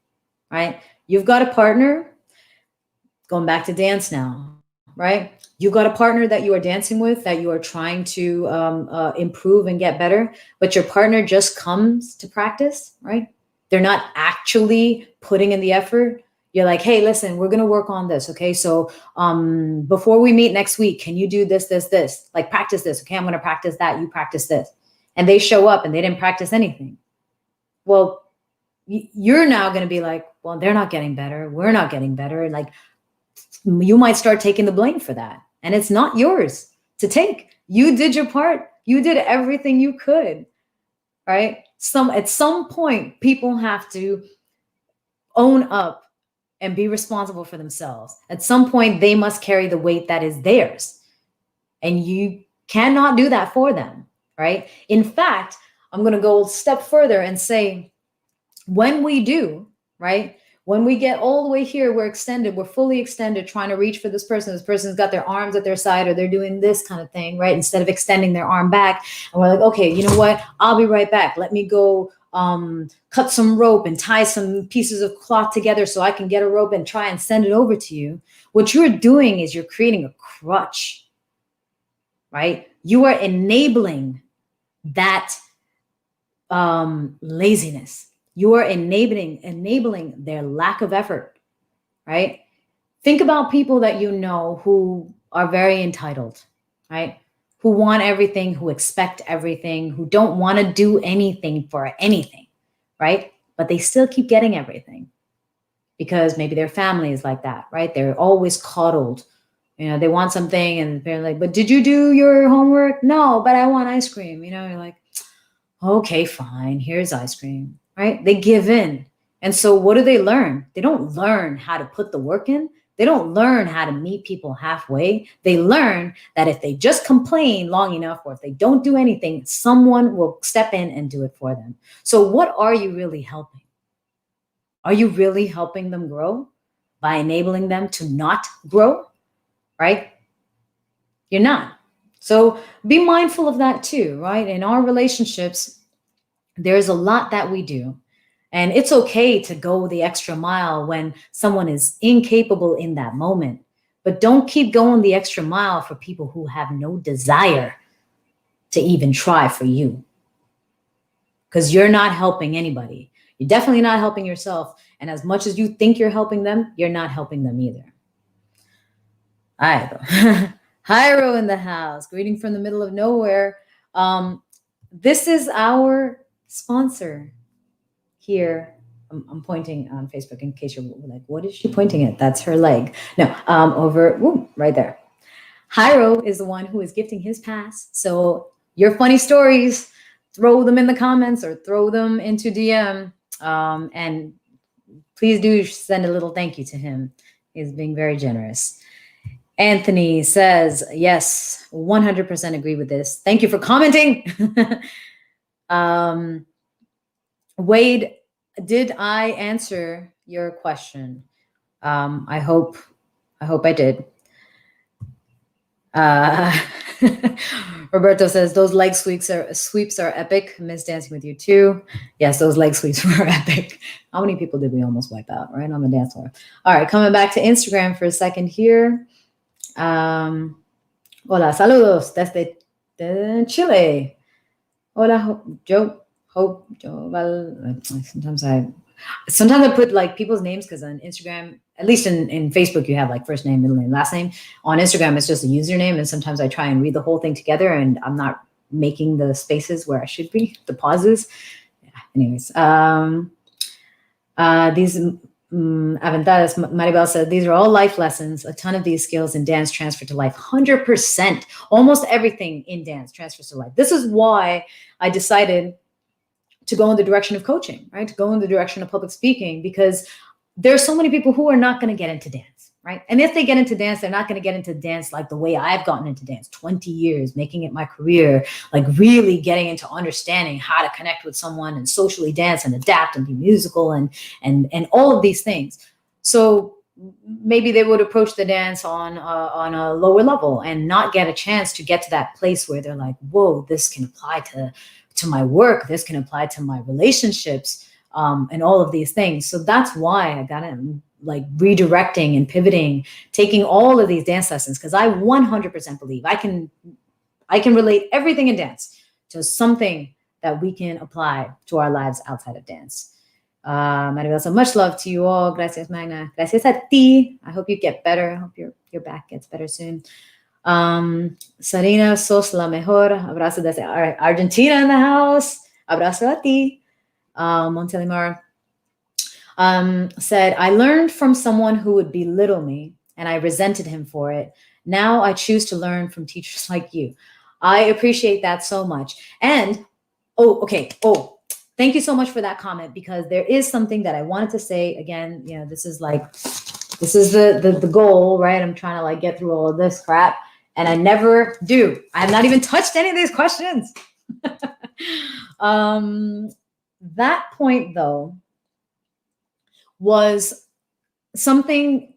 right? You've got a partner, going back to dance now, right? You've got a partner that you are dancing with, that you are trying to improve and get better, but your partner just comes to practice, right? They're not actually putting in the effort. You're like, hey, listen, we're going to work on this. Okay. So before we meet next week, can you do this, like practice this? Okay. I'm going to practice that. You practice this. And they show up and they didn't practice anything. Well, you're now going to be like, well, they're not getting better. We're not getting better. Like, you might start taking the blame for that. And it's not yours to take. You did your part. You did everything you could, right? At some point, people have to own up and be responsible for themselves. At some point, they must carry the weight that is theirs. And you cannot do that for them, right? In fact, I'm going to go a step further and say, when we do, right? When we get all the way here, we're fully extended, trying to reach for this person. This person's got their arms at their side, or they're doing this kind of thing, right? Instead of extending their arm back. And we're like, okay, you know what? I'll be right back. Let me go cut some rope and tie some pieces of cloth together so I can get a rope and try and send it over to you. What you're doing is you're creating a crutch, right? You are enabling that laziness. You are enabling their lack of effort, right? Think about people that you know who are very entitled, right? Who want everything, who expect everything, who don't want to do anything for anything, right? But they still keep getting everything because maybe their family is like that, right? They're always coddled. They want something and they're like, but did you do your homework? No, but I want ice cream. You're like, okay, fine, here's ice cream. Right? They give in. And so what do they learn? They don't learn how to put the work in. They don't learn how to meet people halfway. They learn that if they just complain long enough, or if they don't do anything, someone will step in and do it for them. So what are you really helping? Are you really helping them grow by enabling them to not grow? Right? You're not. So be mindful of that too, right? In our relationships, there's a lot that we do, and it's okay to go the extra mile when someone is incapable in that moment. but don't keep going the extra mile for people who have no desire to even try for you, because you're not helping anybody. You're definitely not helping yourself. And as much as you think you're helping them, you're not helping them either. All right. Hyro in the house. Greeting from the middle of nowhere. This is our sponsor here. I'm pointing on Facebook in case you're like, what is she pointing at? That's her leg. No, over, right there. Hyro is the one who is gifting his pass. So your funny stories, throw them in the comments or throw them into DM. And please do send a little thank you to him. He's being very generous. Anthony says, yes, 100% agree with this. Thank you for commenting. Wade, did I answer your question? I hope I did. Roberto says those leg sweeps are epic. Miss Dancing with You too. Yes, those leg sweeps were epic. How many people did we almost wipe out right on the dance floor? All right, coming back to Instagram for a second here. Hola, saludos desde Chile. Hola, Joe. Hope Joe. Sometimes I put like people's names because on Instagram, at least in Facebook, you have like first name, middle name, last name. On Instagram, it's just a username. And sometimes I try and read the whole thing together and I'm not making the spaces where I should be, the pauses. Yeah, anyways, these Aventadas, Maribel said, these are all life lessons. A ton of these skills in dance transfer to life. 100%. Almost everything in dance transfers to life. This is why I decided to go in the direction of coaching, right? To go in the direction of public speaking, because there's so many people who are not going to get into dance, right? And if they get into dance, they're not going to get into dance like the way I've gotten into dance, 20 years, making it my career, like really getting into understanding how to connect with someone and socially dance and adapt and be musical and all of these things. So maybe they would approach the dance on a lower level and not get a chance to get to that place where they're like, whoa, this can apply to my work, this can apply to my relationships, and all of these things. So that's why I got in, like redirecting and pivoting, taking all of these dance lessons, because I 100% believe I can relate everything in dance to something that we can apply to our lives outside of dance. Maribel, so much love to you all. Gracias, Magna. Gracias a ti. I hope you get better. I hope your back gets better soon. Sarina, sos la mejor. Abrazo desde Argentina in the house. Abrazo a ti. Montelimar said, I learned from someone who would belittle me and I resented him for it. Now I choose to learn from teachers like you. I appreciate that so much. And, thank you so much for that comment, because there is something that I wanted to say. Again, you know, this is the goal, right? I'm trying to like get through all of this crap. And I never do. I have not even touched any of these questions. That point, though, was something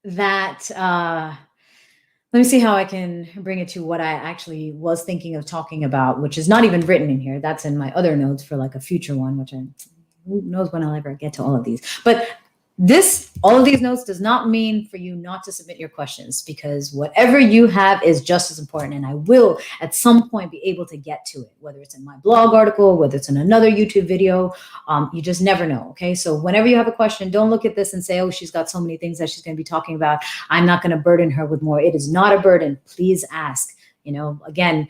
that, let me see how I can bring it to what I actually was thinking of talking about, which is not even written in here. That's in my other notes for like a future one, which who knows when I'll ever get to all of these. But all of these notes does not mean for you not to submit your questions, because whatever you have is just as important. And I will at some point be able to get to it, whether it's in my blog article, whether it's in another YouTube video. You just never know. Okay. So whenever you have a question, don't look at this and say, oh, she's got so many things that she's going to be talking about, I'm not going to burden her with more. It is not a burden. Please ask. You know, again,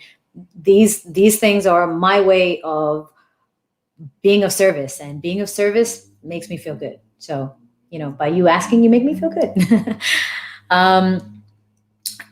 these things are my way of being of service, and being of service makes me feel good. So, you know, by you asking, you make me feel good.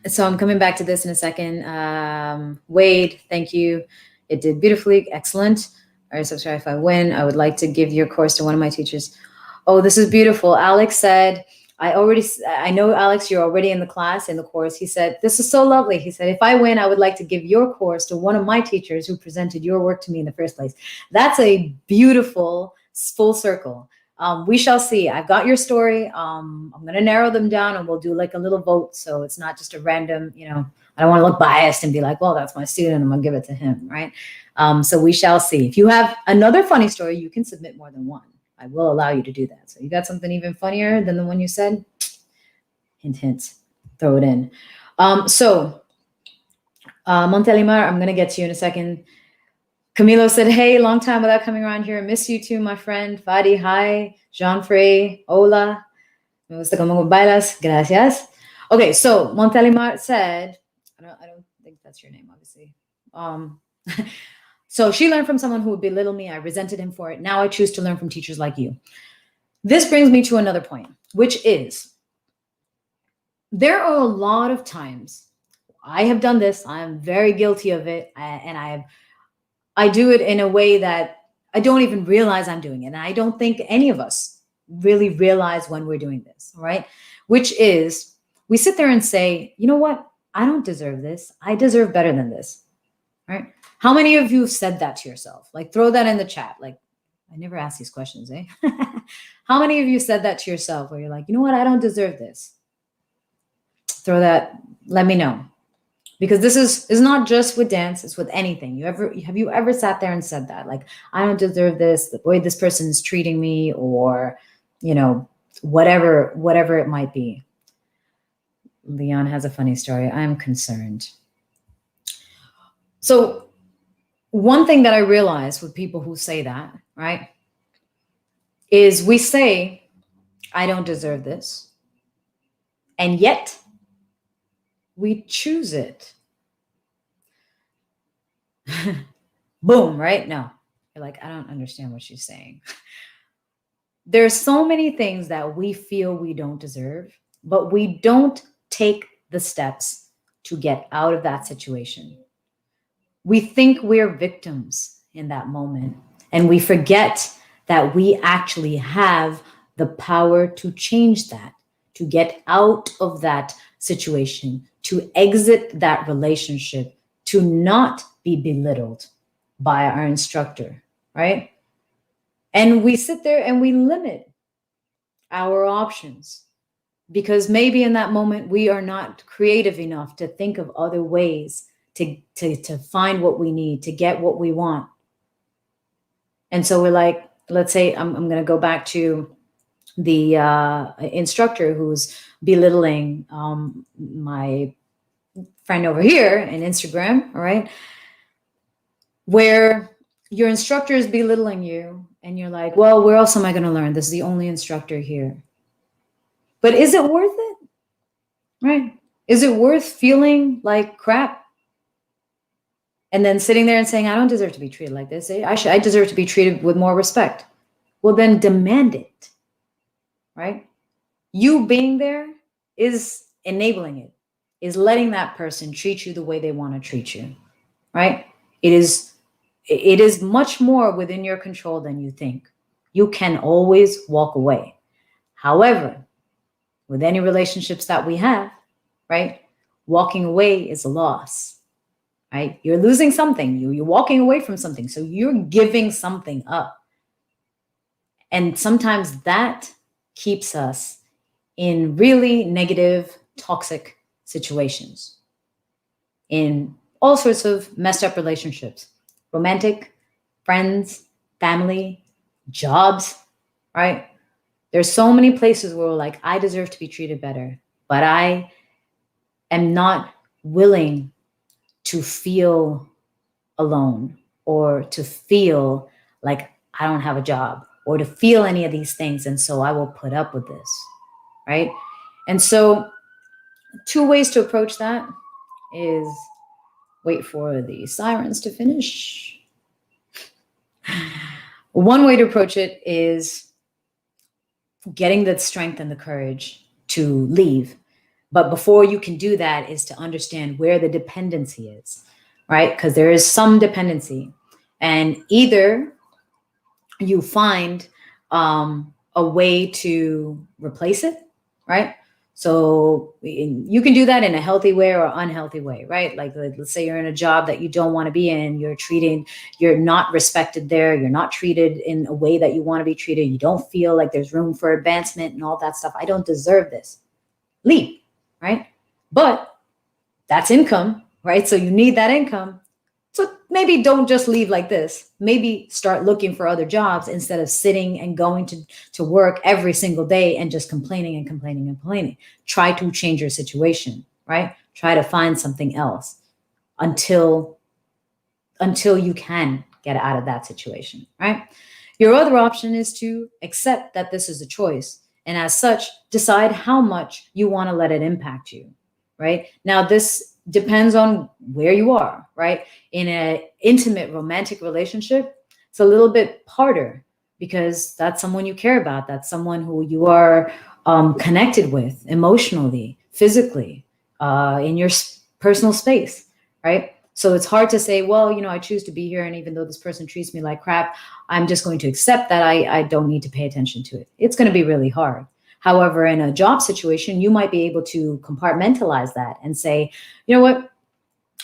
So I'm coming back to this in a second. Wade, thank you. It did beautifully. Excellent. All right, subscribe if I win. I would like to give your course to one of my teachers. Oh, this is beautiful. Alex said, I know, Alex, you're already in the class, in the course. He said, this is so lovely. He said, if I win, I would like to give your course to one of my teachers who presented your work to me in the first place. That's a beautiful full circle. We shall see. I've got your story. I'm going to narrow them down and we'll do like a little vote. So it's not just a random, you know, I don't want to look biased and be like, well, that's my student, I'm going to give it to him. Right. So we shall see. If you have another funny story, you can submit more than one. I will allow you to do that. So you got something even funnier than the one you said? Hint, hint, throw it in. Montelimar, I'm going to get to you in a second. Camilo said, hey, long time without coming around here. Miss you too, my friend. Fadi, hi. Jean-Frey, hola. Me gusta como bailas. Gracias. Okay, so Montelimar said, I don't think that's your name, obviously. So she learned from someone who would belittle me. I resented him for it. Now I choose to learn from teachers like you. This brings me to another point, which is there are a lot of times I have done this. I'm very guilty of it. And I do it in a way that I don't even realize I'm doing it. And I don't think any of us really realize when we're doing this, right? Which is we sit there and say, you know what? I don't deserve this. I deserve better than this, right? How many of you have said that to yourself? Like throw that in the chat. Like I never ask these questions, eh? How many of you said that to yourself where you're like, you know what? I don't deserve this. Throw that, let me know. Because this is not just with dance, it's with anything. Have you ever sat there and said that? Like, I don't deserve this, the way this person is treating me, or, you know, whatever it might be. Leon has a funny story. I'm concerned. So one thing that I realize with people who say that, right, is we say, I don't deserve this. And yet we choose it. Boom, right? No, you're like, I don't understand what she's saying. There's so many things that we feel we don't deserve, but we don't take the steps to get out of that situation. We think we're victims in that moment, and we forget that we actually have the power to change that, to get out of that situation, to exit that relationship, to not be belittled by our instructor, right? And we sit there and we limit our options because maybe in that moment we are not creative enough to think of other ways to find what we need, to get what we want. And so we're like, let's say I'm going to go back to the instructor who's belittling my friend over here in Instagram, all right? Where your instructor is belittling you and you're like, well, where else am I going to learn? This is the only instructor here. But is it worth it? Right? Is it worth feeling like crap? And then sitting there and saying, I don't deserve to be treated like this. I deserve to be treated with more respect. Well, then demand it, right? You being there is enabling it, is letting that person treat you the way they want to treat you, right? It is much more within your control than you think. You can always walk away. However, with any relationships that we have, right, walking away is a loss. Right? You're losing something. You're walking away from something. So you're giving something up. And sometimes that keeps us in really negative, toxic situations, in all sorts of messed up relationships, romantic, friends, family, jobs, right? There's so many places where we're like, I deserve to be treated better, but I am not willing to feel alone or to feel like I don't have a job or to feel any of these things. And so I will put up with this, right? And so 2 ways to approach that is wait for the sirens to finish. One way to approach it is getting the strength and the courage to leave. But before you can do that is to understand where the dependency is, right? Because there is some dependency. And either you find a way to replace it, right? So you can do that in a healthy way or unhealthy way, right? Like let's say you're in a job that you don't want to be in, you're not respected there, you're not treated in a way that you want to be treated, you don't feel like there's room for advancement and all that stuff. I don't deserve this. Leave. Right? But that's income, right? So you need that income. So maybe don't just leave like this. Maybe start looking for other jobs instead of sitting and going to work every single day and just complaining and complaining and complaining. Try to change your situation, right? Try to find something else until you can get out of that situation, right? Your other option is to accept that this is a choice, and as such, decide how much you want to let it impact you, right? Now, this depends on where you are, right? In an intimate romantic relationship, it's a little bit harder because that's someone you care about. That's someone who you are connected with emotionally, physically, in your personal space, right? So it's hard to say, well, I choose to be here, and even though this person treats me like crap, I'm just going to accept that I don't need to pay attention to it. It's going to be really hard. However, in a job situation, you might be able to compartmentalize that and say, you know what,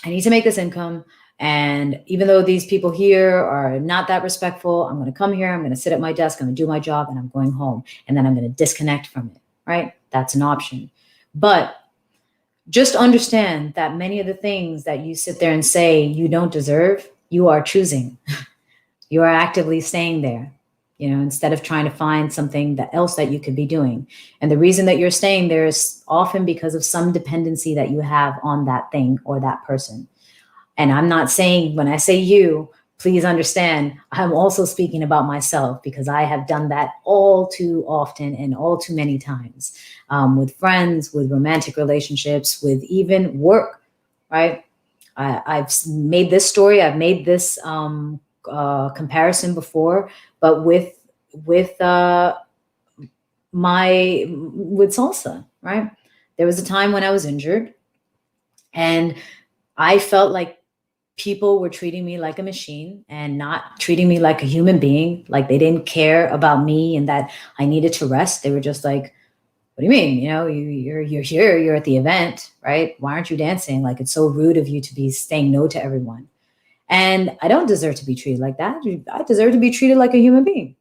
I need to make this income. And even though these people here are not that respectful, I'm going to come here, I'm going to sit at my desk, I'm going to do my job, and I'm going home. And then I'm going to disconnect from it, right? That's an option. But just understand that many of the things that you sit there and say you don't deserve, you are choosing. You are actively staying there, instead of trying to find something else that you could be doing. And the reason that you're staying there is often because of some dependency that you have on that thing or that person. And I'm not saying, when I say you, please understand, I'm also speaking about myself, because I have done that all too often and all too many times, with friends, with romantic relationships, with even work, right? I've made this story, I've made this comparison before, but with salsa, right? There was a time when I was injured, and I felt like people were treating me like a machine and not treating me like a human being. Like they didn't care about me and that I needed to rest. They were just like, what do you mean? You're here, you're at the event, right? Why aren't you dancing? Like, it's so rude of you to be saying no to everyone. And I don't deserve to be treated like that. I deserve to be treated like a human being.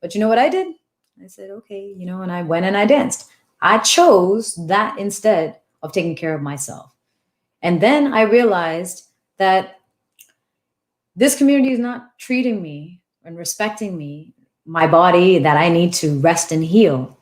But you know what I did? I said, okay, and I went and I danced. I chose that instead of taking care of myself. And then I realized that this community is not treating me and respecting me, my body, that I need to rest and heal.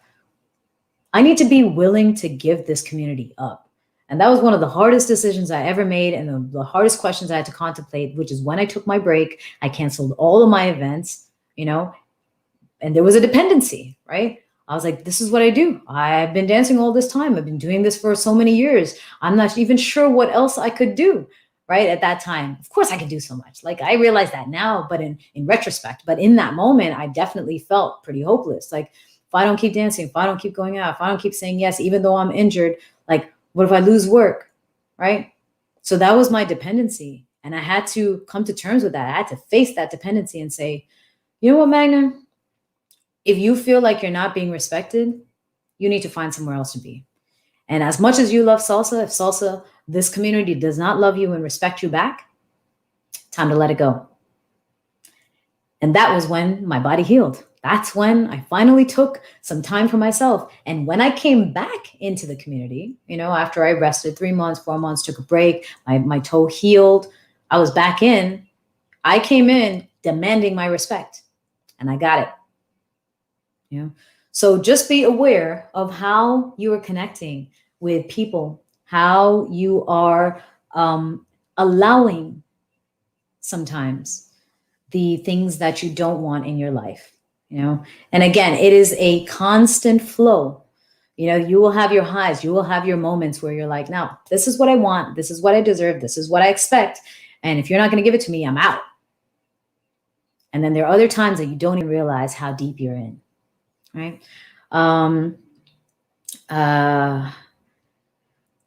I need to be willing to give this community up. And that was one of the hardest decisions I ever made, and the hardest questions I had to contemplate, which is when I took my break, I canceled all of my events, and there was a dependency, right? I was like, this is what I do. I've been dancing all this time. I've been doing this for so many years. I'm not even sure what else I could do, right? At that time, of course I could do so much. Like, I realize that now, but in retrospect, but in that moment, I definitely felt pretty hopeless. Like, if I don't keep dancing, if I don't keep going out, if I don't keep saying yes, even though I'm injured, like, what if I lose work, right? So that was my dependency. And I had to come to terms with that. I had to face that dependency and say, you know what, Magna? If you feel like you're not being respected, you need to find somewhere else to be. And as much as you love salsa, if salsa, this community, does not love you and respect you back, time to let it go. And that was when my body healed. That's when I finally took some time for myself. And when I came back into the community, after I rested 3 months, 4 months, took a break, my toe healed, I was back in. I came in demanding my respect, and I got it. So just be aware of how you are connecting with people, how you are allowing sometimes the things that you don't want in your life, and again, it is a constant flow. You will have your highs, you will have your moments where you're like, now, this is what I want, this is what I deserve, this is what I expect, and if you're not going to give it to me, I'm out. And then there are other times that you don't even realize how deep you're in, right?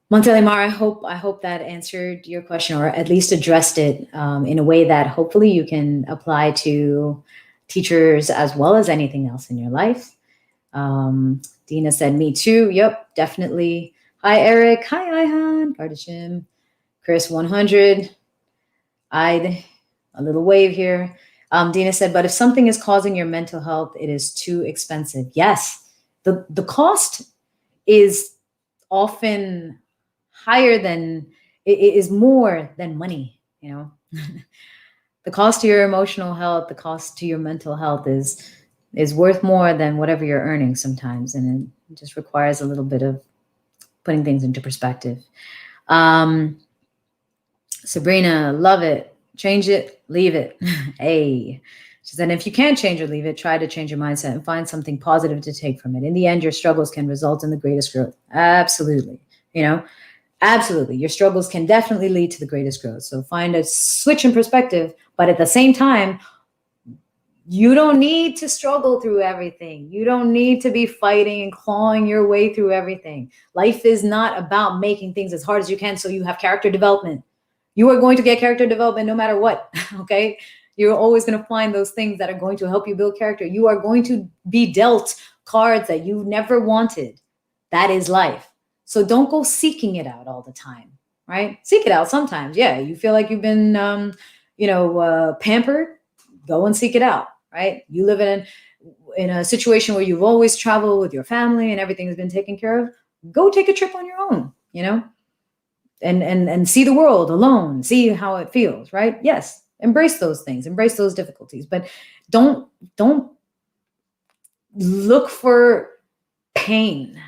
Montelimar, I hope that answered your question, or at least addressed it in a way that hopefully you can apply to teachers as well as anything else in your life. Dina said, me too. Yep, definitely. Hi, Eric. Hi, Ihan. Kardashim. Chris, 100. A little wave here. Dina said, but if something is causing your mental health, it is too expensive. Yes, the cost is often higher than, it is more than money, The cost to your emotional health, the cost to your mental health is worth more than whatever you're earning sometimes. And it just requires a little bit of putting things into perspective. Sabrina, love it. Change it, leave it. Hey. She said, if you can't change or leave it, try to change your mindset and find something positive to take from it. In the end, your struggles can result in the greatest growth. Absolutely. Absolutely. Your struggles can definitely lead to the greatest growth. So find a switch in perspective, but at the same time, you don't need to struggle through everything. You don't need to be fighting and clawing your way through everything. Life is not about making things as hard as you can so you have character development. You are going to get character development no matter what, okay? You're always going to find those things that are going to help you build character. You are going to be dealt cards that you never wanted. That is life. So don't go seeking it out all the time, right? Seek it out sometimes. Yeah, you feel like you've been, pampered. Go and seek it out, right? You live in a situation where you've always traveled with your family and everything has been taken care of. Go take a trip on your own, and see the world alone. See how it feels, right? Yes, embrace those things, embrace those difficulties, but don't look for pain.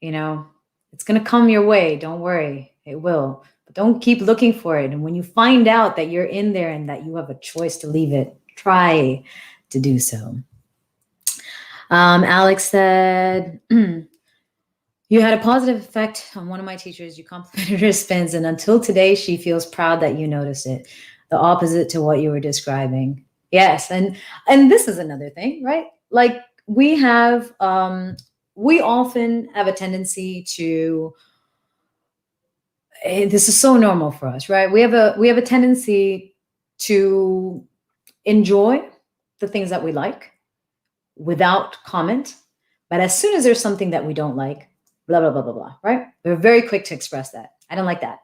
It's going to come your way. Don't worry. It will. But don't keep looking for it. And when you find out that you're in there and that you have a choice to leave it, try to do so. Alex said, you had a positive effect on one of my teachers. You complimented her spins. And until today, she feels proud that you noticed it. The opposite to what you were describing. Yes. And this is another thing, right? Like we often have a tendency to, this is so normal for us, right? We have a tendency to enjoy the things that we like without comment. But as soon as there's something that we don't like, blah, blah, blah, blah, blah, right? We're very quick to express that. I don't like that.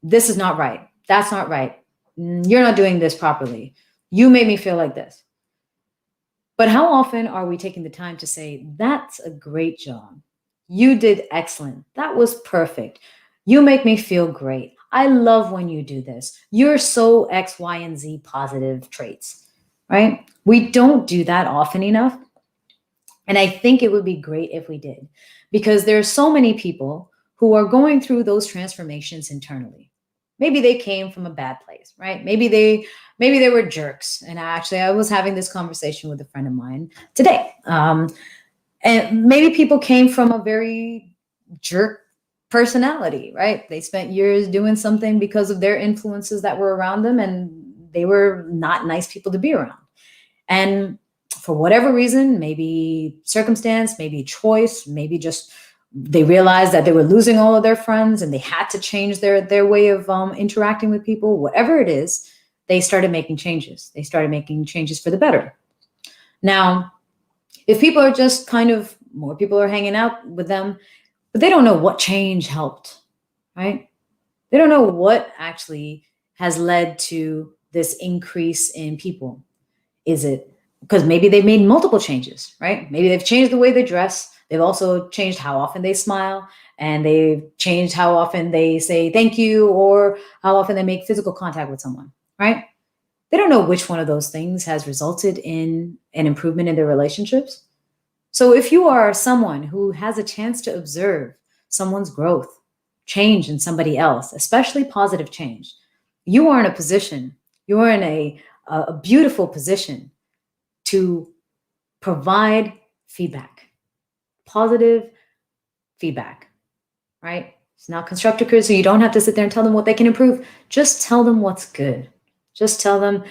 This is not right. That's not right. You're not doing this properly. You made me feel like this. But how often are we taking the time to say, that's a great job. You did excellent. That was perfect. You make me feel great. I love when you do this. You're so X, Y, and Z positive traits, right? We don't do that often enough. And I think it would be great if we did, because there are so many people who are going through those transformations internally. Maybe they came from a bad place, right? Maybe they were jerks. And I was having this conversation with a friend of mine today. And maybe people came from a very jerk personality, right? They spent years doing something because of their influences that were around them, and they were not nice people to be around. And for whatever reason, maybe circumstance, maybe choice, maybe just they realized that they were losing all of their friends and they had to change their way of interacting with people. Whatever it is, they started making changes. They started making changes for the better. Now, if people are just more people are hanging out with them, but they don't know what change helped, right? They don't know what actually has led to this increase in people. Is it because maybe they've made multiple changes, right? Maybe they've changed the way they dress. They've also changed how often they smile, and they've changed how often they say thank you or how often they make physical contact with someone, right? They don't know which one of those things has resulted in an improvement in their relationships. So if you are someone who has a chance to observe someone's growth, change in somebody else, especially positive change, you are in a position, you are in a beautiful position to provide feedback, positive feedback, right? It's not constructive criticism, so you don't have to sit there and tell them what they can improve. Just tell them what's good. Just tell them,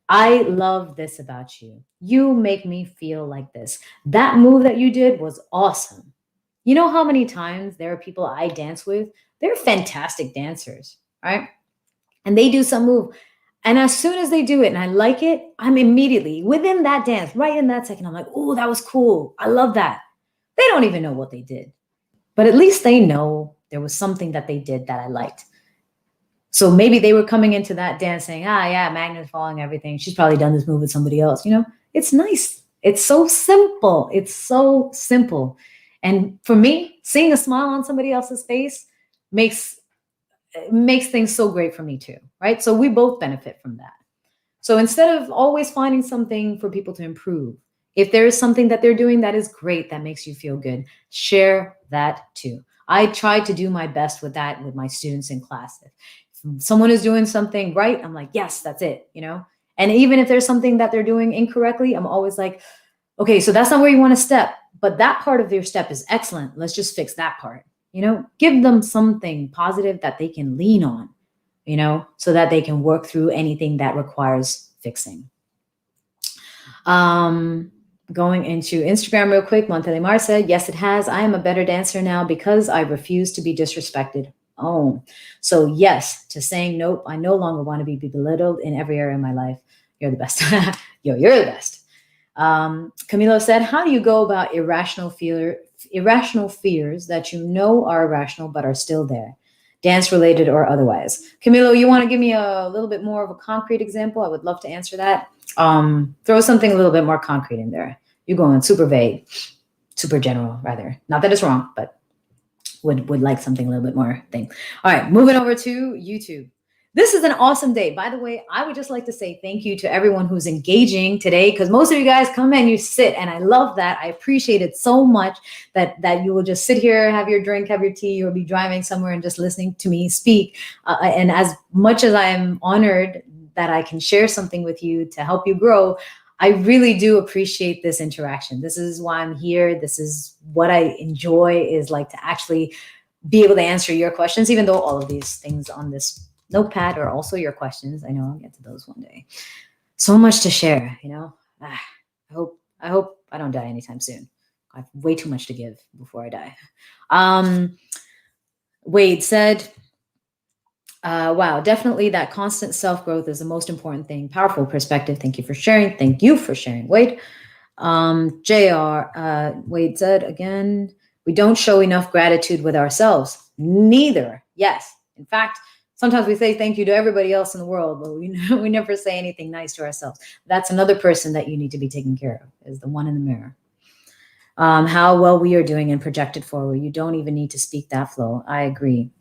I love this about you. You make me feel like this. That move that you did was awesome. You know how many times there are people I dance with? They're fantastic dancers, right? And they do some move. And as soon as they do it and I like it, I'm immediately within that dance, right in that second, I'm like, oh, that was cool. I love that. They don't even know what they did, but at least they know there was something that they did that I liked. So maybe they were coming into that dance saying, yeah, Magna's following everything. She's probably done this move with somebody else. It's nice. It's so simple. It's so simple. And for me, seeing a smile on somebody else's face makes it makes things so great for me too, right? So we both benefit from that. So instead of always finding something for people to improve, if there is something that they're doing that is great, that makes you feel good, share that too. I try to do my best with that with my students in class. If someone is doing something right, I'm like, yes, that's it, you know? And even if there's something that they're doing incorrectly, I'm always like, okay, so that's not where you want to step, but that part of your step is excellent. Let's just fix that part. You know, give them something positive that they can lean on, you know, so that they can work through anything that requires fixing. Going into Instagram real quick, Montelimar said, yes, it has. I am a better dancer now because I refuse to be disrespected. Oh, so yes, to saying nope, I no longer want to be belittled in every area of my life. You're the best. Yo, you're the best. Camilo said, how do you go about irrational fears that you know are irrational but are still there, dance related or otherwise? Camilo, you want to give me a little bit more of a concrete example? I would love to answer that. Throw something a little bit more concrete in there. You're going super vague, super general, rather. Not that it's wrong, but would like something a little bit more thing. All right, moving over to YouTube. This is an awesome day. By the way, I would just like to say thank you to everyone who's engaging today, because most of you guys come and you sit, and I love that. I appreciate it so much that you will just sit here, have your drink, have your tea, or be driving somewhere and just listening to me speak. And as much as I am honored that I can share something with you to help you grow, I really do appreciate this interaction. This is why I'm here. This is what I enjoy, is like to actually be able to answer your questions, even though all of these things on this notepad are also your questions. I know I'll get to those one day. So much to share, you know. I hope I don't die anytime soon. I have way too much to give before I die. Wade said, wow, definitely that constant self-growth is the most important thing. Powerful perspective. Thank you for sharing. Thank you for sharing, Wade. JR, Wade said again, we don't show enough gratitude with ourselves. Neither. Yes. In fact, sometimes we say thank you to everybody else in the world, but we never say anything nice to ourselves. That's another person that you need to be taking care of, is the one in the mirror. How well we are doing and projected forward. You don't even need to speak that flow. I agree.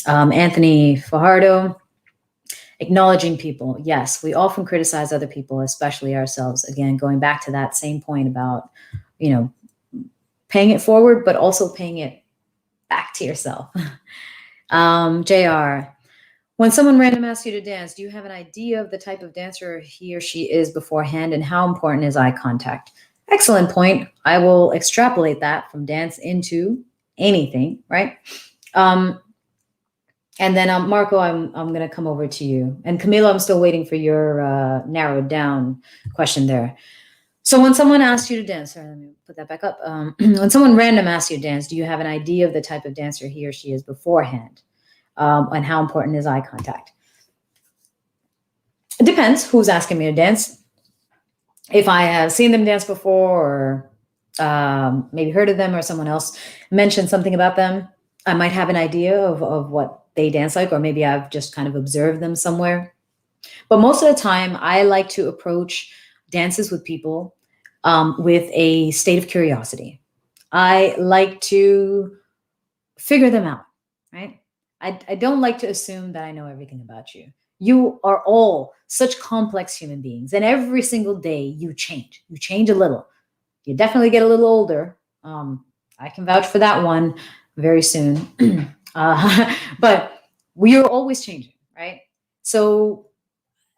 Anthony Fajardo, acknowledging people. Yes, we often criticize other people, especially ourselves. Again, going back to that same point about, you know, paying it forward, but also paying it back to yourself. JR, when someone random asks you to dance, do you have an idea of the type of dancer he or she is beforehand, and how important is eye contact? Excellent point. I will extrapolate that from dance into anything, right? And then Marco, I'm going to come over to you. And Camilo, I'm still waiting for your narrowed down question there. So when someone asks you to dance, sorry, let me put that back up. When someone random asks you to dance, do you have an idea of the type of dancer he or she is beforehand? And how important is eye contact? It depends who's asking me to dance. If I have seen them dance before, or maybe heard of them, or someone else mentioned something about them, I might have an idea of what they dance like, or maybe I've just kind of observed them somewhere. But most of the time, I like to approach dances with people with a state of curiosity. I like to figure them out, right? I don't like to assume that I know everything about you. You are all such complex human beings, and every single day you change. You change a little. You definitely get a little older. I can vouch for that one very soon. But we are always changing, right? So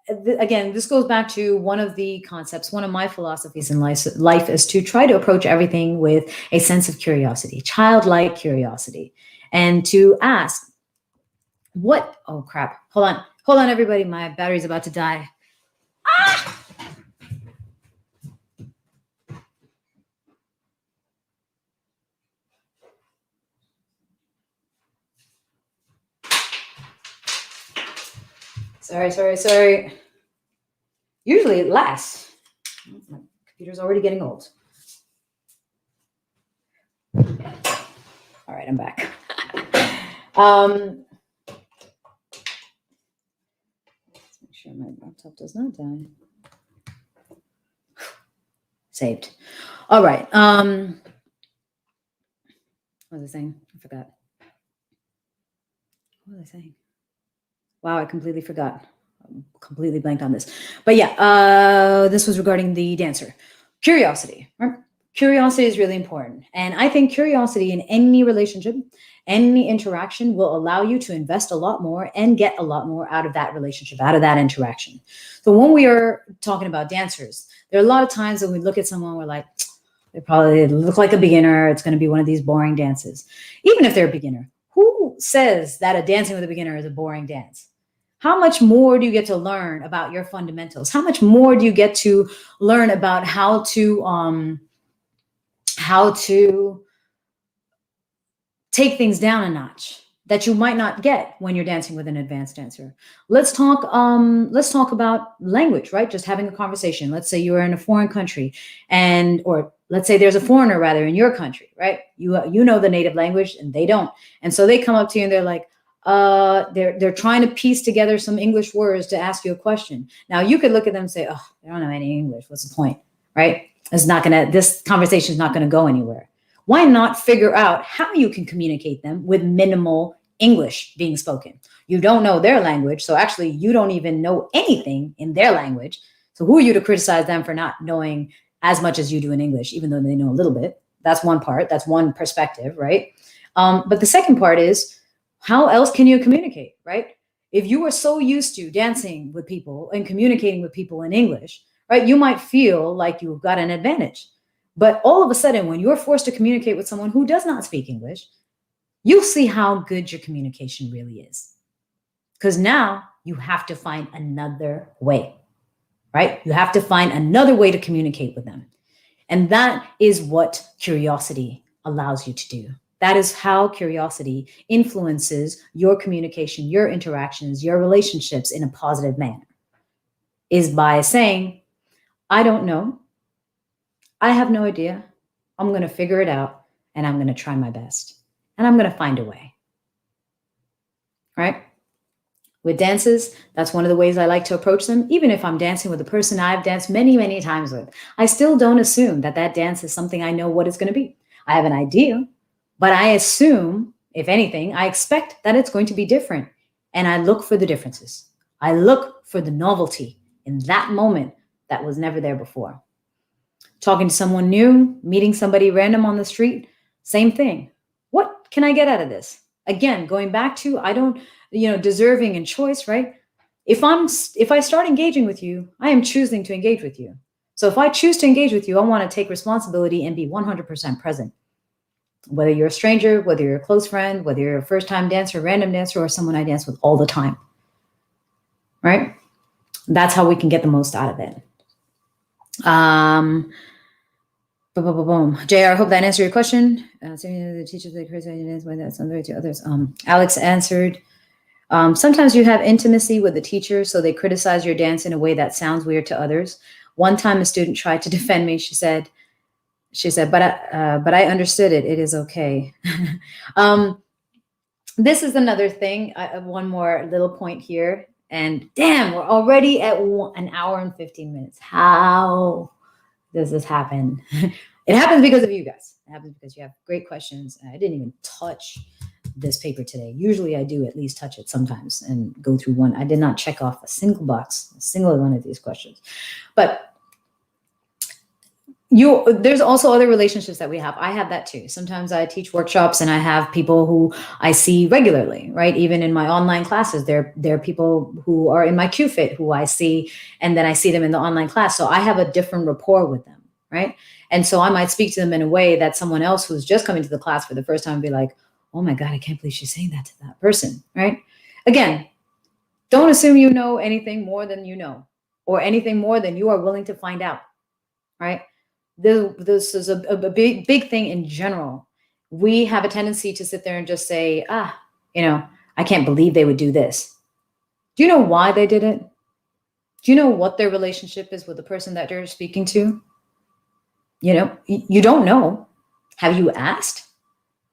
again, this goes back to one of the concepts, one of my philosophies in life is to try to approach everything with a sense of curiosity, childlike curiosity, and to ask, oh crap, hold on, everybody, my battery's about to die. Sorry. Usually it lasts. My computer's already getting old. All right, I'm back. Let's make sure my laptop does not die. Saved. All right. What was I saying? I forgot. What was I saying? Wow, I completely forgot. Completely blanked on this. But yeah, this was regarding the dancer. Curiosity, right? Curiosity is really important. And I think curiosity in any relationship, any interaction will allow you to invest a lot more and get a lot more out of that relationship, out of that interaction. So when we are talking about dancers, there are a lot of times when we look at someone, we're like, they probably look like a beginner. It's going to be one of these boring dances. Even if they're a beginner, who says that a dancing with a beginner is a boring dance? How much more do you get to learn about your fundamentals? How much more do you get to learn about how to take things down a notch that you might not get when you're dancing with an advanced dancer? Let's talk about language, right? Just having a conversation. Let's say you are in a foreign country, or let's say there's a foreigner rather in your country, right? You know the native language and they don't. And so they come up to you and they're like, they're trying to piece together some English words to ask you a question. Now you could look at them and say, oh, they don't know any English. What's the point? Right? This conversation is not going to go anywhere. Why not figure out how you can communicate them with minimal English being spoken? You don't know their language, so actually you don't even know anything in their language. So who are you to criticize them for not knowing as much as you do in English, even though they know a little bit? That's one part. That's one perspective, right? But the second part is, how else can you communicate, right? If you are so used to dancing with people and communicating with people in English, right, you might feel like you've got an advantage. But all of a sudden, when you're forced to communicate with someone who does not speak English, you'll see how good your communication really is. Because now you have to find another way, right? You have to find another way to communicate with them. And that is what curiosity allows you to do. That is how curiosity influences your communication, your interactions, your relationships in a positive manner, is by saying, I don't know. I have no idea. I'm going to figure it out and I'm going to try my best and I'm going to find a way. Right? With dances, that's one of the ways I like to approach them. Even if I'm dancing with a person I've danced many, many times with, I still don't assume that dance is something I know what it's going to be. I have an idea, but I assume, if anything, I expect that it's going to be different. And I look for the differences. I look for the novelty in that moment that was never there before. Talking to someone new, meeting somebody random on the street, same thing. What can I get out of this? Again, going back to, I don't, deserving and choice, right? If I start engaging with you, I am choosing to engage with you. So if I choose to engage with you, I want to take responsibility and be 100% present. Whether you're a stranger, whether you're a close friend, whether you're a first-time dancer, random dancer, or someone I dance with all the time, right? That's how we can get the most out of it. JR, I hope that answered your question. The teachers, they criticize why that sounds right to others. Alex answered, sometimes you have intimacy with the teacher, so they criticize your dance in a way that sounds weird to others. One time a student tried to defend me. She said, but I understood it. It is okay. This is another thing. One more little point here. And damn, we're already at 1 hour and 15 minutes. How does this happen? It happens because of you guys. It happens because you have great questions. I didn't even touch this paper today. Usually I do at least touch it sometimes and go through one. I did not check off a single box, a single one of these questions. But there's also other relationships that we have. I have that too. Sometimes I teach workshops and I have people who I see regularly, right? Even in my online classes, there are people who are in my QFit who I see, and then I see them in the online class. So I have a different rapport with them, right? And so I might speak to them in a way that someone else who's just coming to the class for the first time would be like, oh my God, I can't believe she's saying that to that person, right? Again, don't assume you know anything more than you know, or anything more than you are willing to find out, right? This is a big thing in general. We have a tendency to sit there and just say, I can't believe they would do this. Do you know why they did it? Do you know what their relationship is with the person that they're speaking to? You don't know. Have you asked?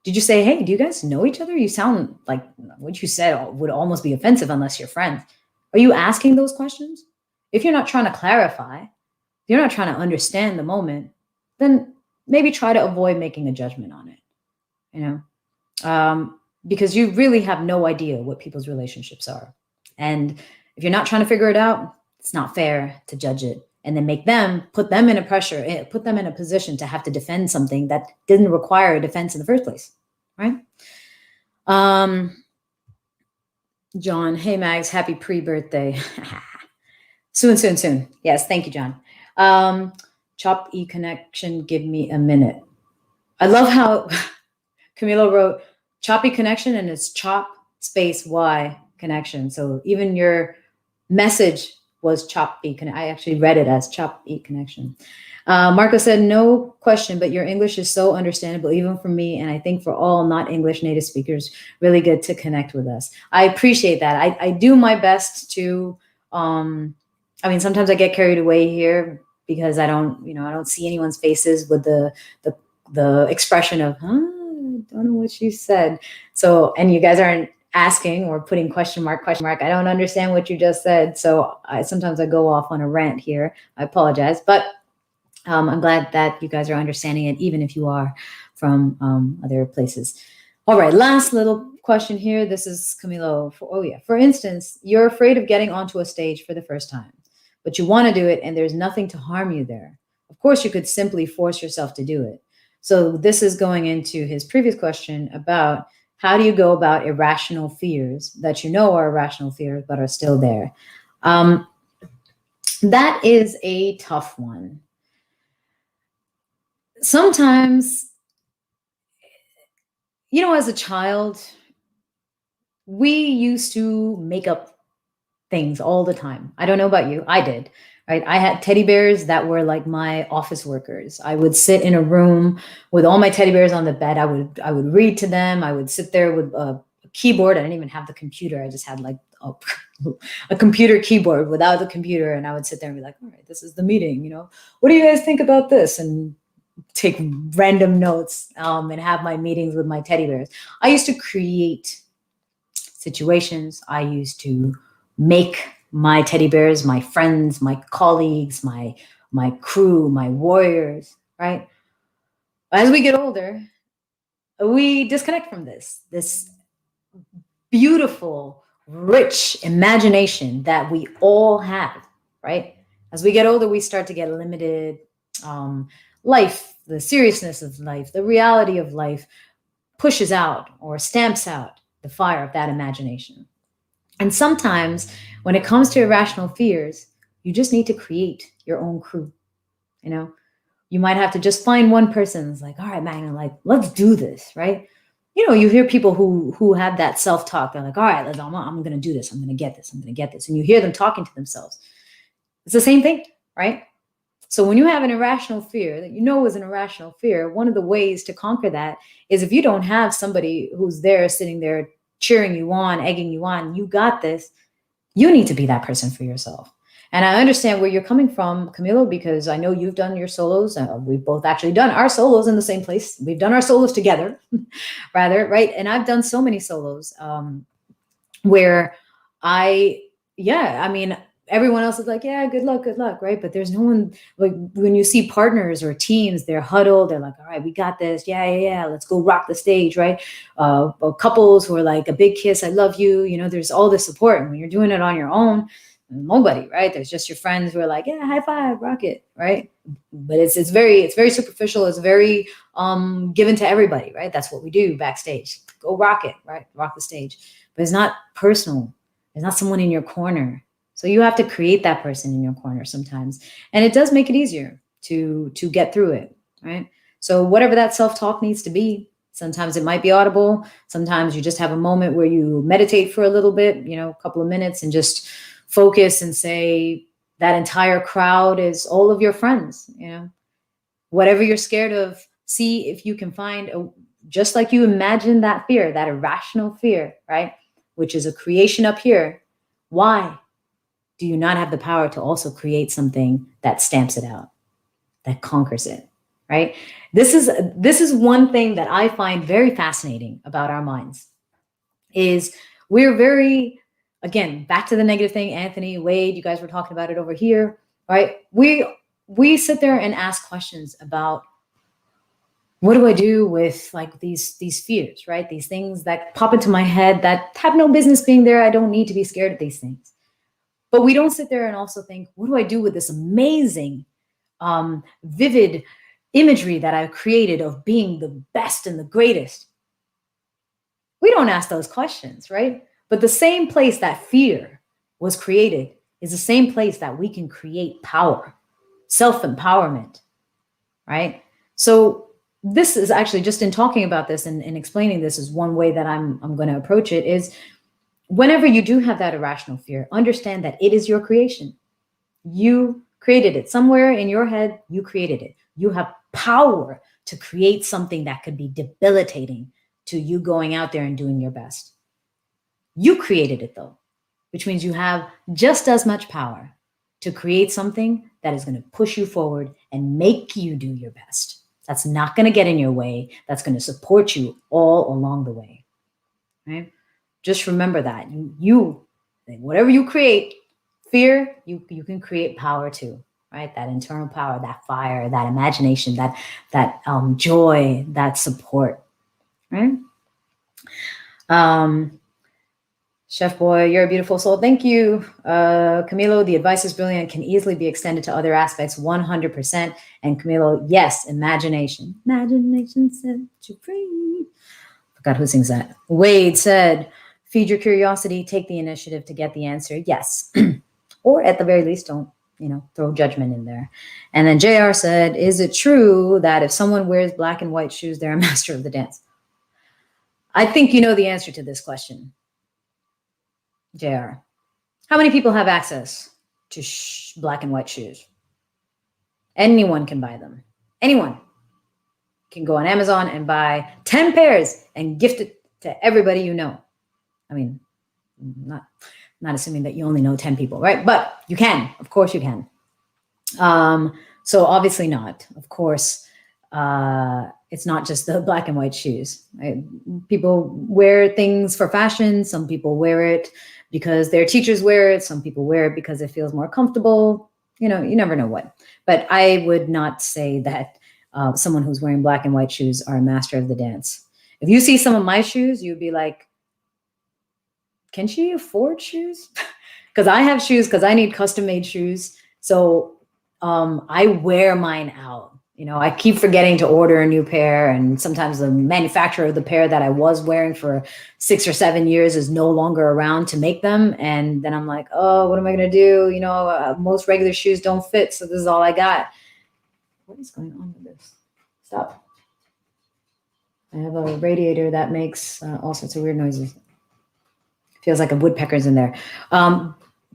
Did you say, hey, do you guys know each other? You sound like what you said would almost be offensive unless you're friends. Are you asking those questions? If you're not trying to clarify, if you're not trying to understand the moment, then maybe try to avoid making a judgment on it, because you really have no idea what people's relationships are. And if you're not trying to figure it out, it's not fair to judge it and then put them in a position to have to defend something that didn't require a defense in the first place, right? John, hey Mags, happy pre-birthday. Soon. Yes, thank you, John. Chop E connection, give me a minute. I love how Camilo wrote choppy connection and it's chop space Y connection. So even your message was choppy. I actually read it as choppy connection. Marco said, no question, but your English is so understandable, even for me, and I think for all not English native speakers, really good to connect with us. I appreciate that. I do my best to, sometimes I get carried away here because I don't see anyone's faces with the expression of, I don't know what she said. So, and you guys aren't asking or putting question mark. I don't understand what you just said. So sometimes I go off on a rant here. I apologize, but I'm glad that you guys are understanding it, even if you are from other places. All right, last little question here. This is Camilo. For instance, you're afraid of getting onto a stage for the first time, but you want to do it and there's nothing to harm you there. Of course, you could simply force yourself to do it. So this is going into his previous question about how do you go about irrational fears that you know are irrational fears but are still there. That is a tough one. Sometimes, as a child, we used to make up things all the time. I don't know about you. I did, right? I had teddy bears that were like my office workers. I would sit in a room with all my teddy bears on the bed. I would read to them. I would sit there with a keyboard. I didn't even have the computer. I just had like a computer keyboard without the computer. And I would sit there and be like, all right, this is the meeting. What do you guys think about this? And take random notes and have my meetings with my teddy bears. I used to create situations. I used to make my teddy bears, my friends, my colleagues, my crew, my warriors, right? As we get older, we disconnect from this beautiful, rich imagination that we all have, right? As we get older, we start to get limited. Life, the seriousness of life, the reality of life pushes out or stamps out the fire of that imagination. And sometimes when it comes to irrational fears, you just need to create your own crew. You might have to just find one person who's like, all right, Magna, let's do this, right? You hear people who have that self-talk. They're like, all right, I'm going to do this. I'm going to get this. I'm going to get this. And you hear them talking to themselves. It's the same thing, right? So when you have an irrational fear that is an irrational fear, one of the ways to conquer that is if you don't have somebody who's there sitting there cheering you on, egging you on, you got this, you need to be that person for yourself. And I understand where you're coming from, Camilo, because I know you've done your solos. We've both actually done our solos in the same place. We've done our solos together, rather, right? And I've done so many solos where everyone else is like, yeah, good luck, right? But there's no one, like when you see partners or teams, they're huddled, they're like, all right, we got this, yeah, let's go rock the stage, right? Couples who are like a big kiss, I love you, there's all this support. And when you're doing it on your own, nobody, right? There's just your friends who are like, yeah, high five, rock it, right? But it's very superficial. It's very given to everybody, right? That's what we do backstage. Go rock it, right? Rock the stage. But it's not personal. There's not someone in your corner. So you have to create that person in your corner sometimes. And it does make it easier to get through it, right? So whatever that self-talk needs to be, sometimes it might be audible. Sometimes you just have a moment where you meditate for a little bit, a couple of minutes and just focus and say that entire crowd is all of your friends, whatever you're scared of, see if you can find just like you imagine that fear, that irrational fear, right? Which is a creation up here. Why do you not have the power to also create something that stamps it out, that conquers it, right? This is one thing that I find very fascinating about our minds is we're very, again, back to the negative thing, Anthony, Wade, you guys were talking about it over here, right? We sit there and ask questions about what do I do with like these fears, right? These things that pop into my head that have no business being there. I don't need to be scared of these things. But we don't sit there and also think, what do I do with this amazing, vivid imagery that I've created of being the best and the greatest? We don't ask those questions, right? But the same place that fear was created is the same place that we can create power, self-empowerment, right? So this is actually, just in talking about this and explaining this, is one way that I'm going to approach it, is whenever you do have that irrational fear, understand that it is your creation. You created it. Somewhere in your head, you created it. You have power to create something that could be debilitating to you going out there and doing your best. You created it though, which means you have just as much power to create something that is going to push you forward and make you do your best. That's not going to get in your way. That's going to support you all along the way, right? Just remember that you whatever you create, fear, you can create power too, right? That internal power, that fire, that imagination, that joy, that support, right? Chef Boy, you're a beautiful soul. Thank you. Camilo, the advice is brilliant, can easily be extended to other aspects, 100%. And Camilo, yes, imagination. Imagination set you free. Forgot who sings that. Wade said, feed your curiosity, take the initiative to get the answer. Yes. Or at the very least, don't, throw judgment in there. And then JR said, is it true that if someone wears black and white shoes, they're a master of the dance? I think you know the answer to this question, JR. How many people have access to black and white shoes? Anyone can buy them. Anyone can go on Amazon and buy 10 pairs and gift it to everybody you know. I mean, not assuming that you only know 10 people, right? But you can, of course you can. So obviously not, of course. It's not just the black and white shoes, right? People wear things for fashion. Some people wear it because their teachers wear it. Some people wear it because it feels more comfortable. You never know what. But I would not say that someone who's wearing black and white shoes are a master of the dance. If you see some of my shoes, you'd be like, can she afford shoes? Because I have shoes because I need custom made shoes. So I wear mine out. I keep forgetting to order a new pair. And sometimes the manufacturer of the pair that I was wearing for 6 or 7 years is no longer around to make them. And then I'm like, oh, what am I going to do? Most regular shoes don't fit. So this is all I got. What is going on with this? Stop. I have a radiator that makes all sorts of weird noises. Feels like a woodpecker's in there.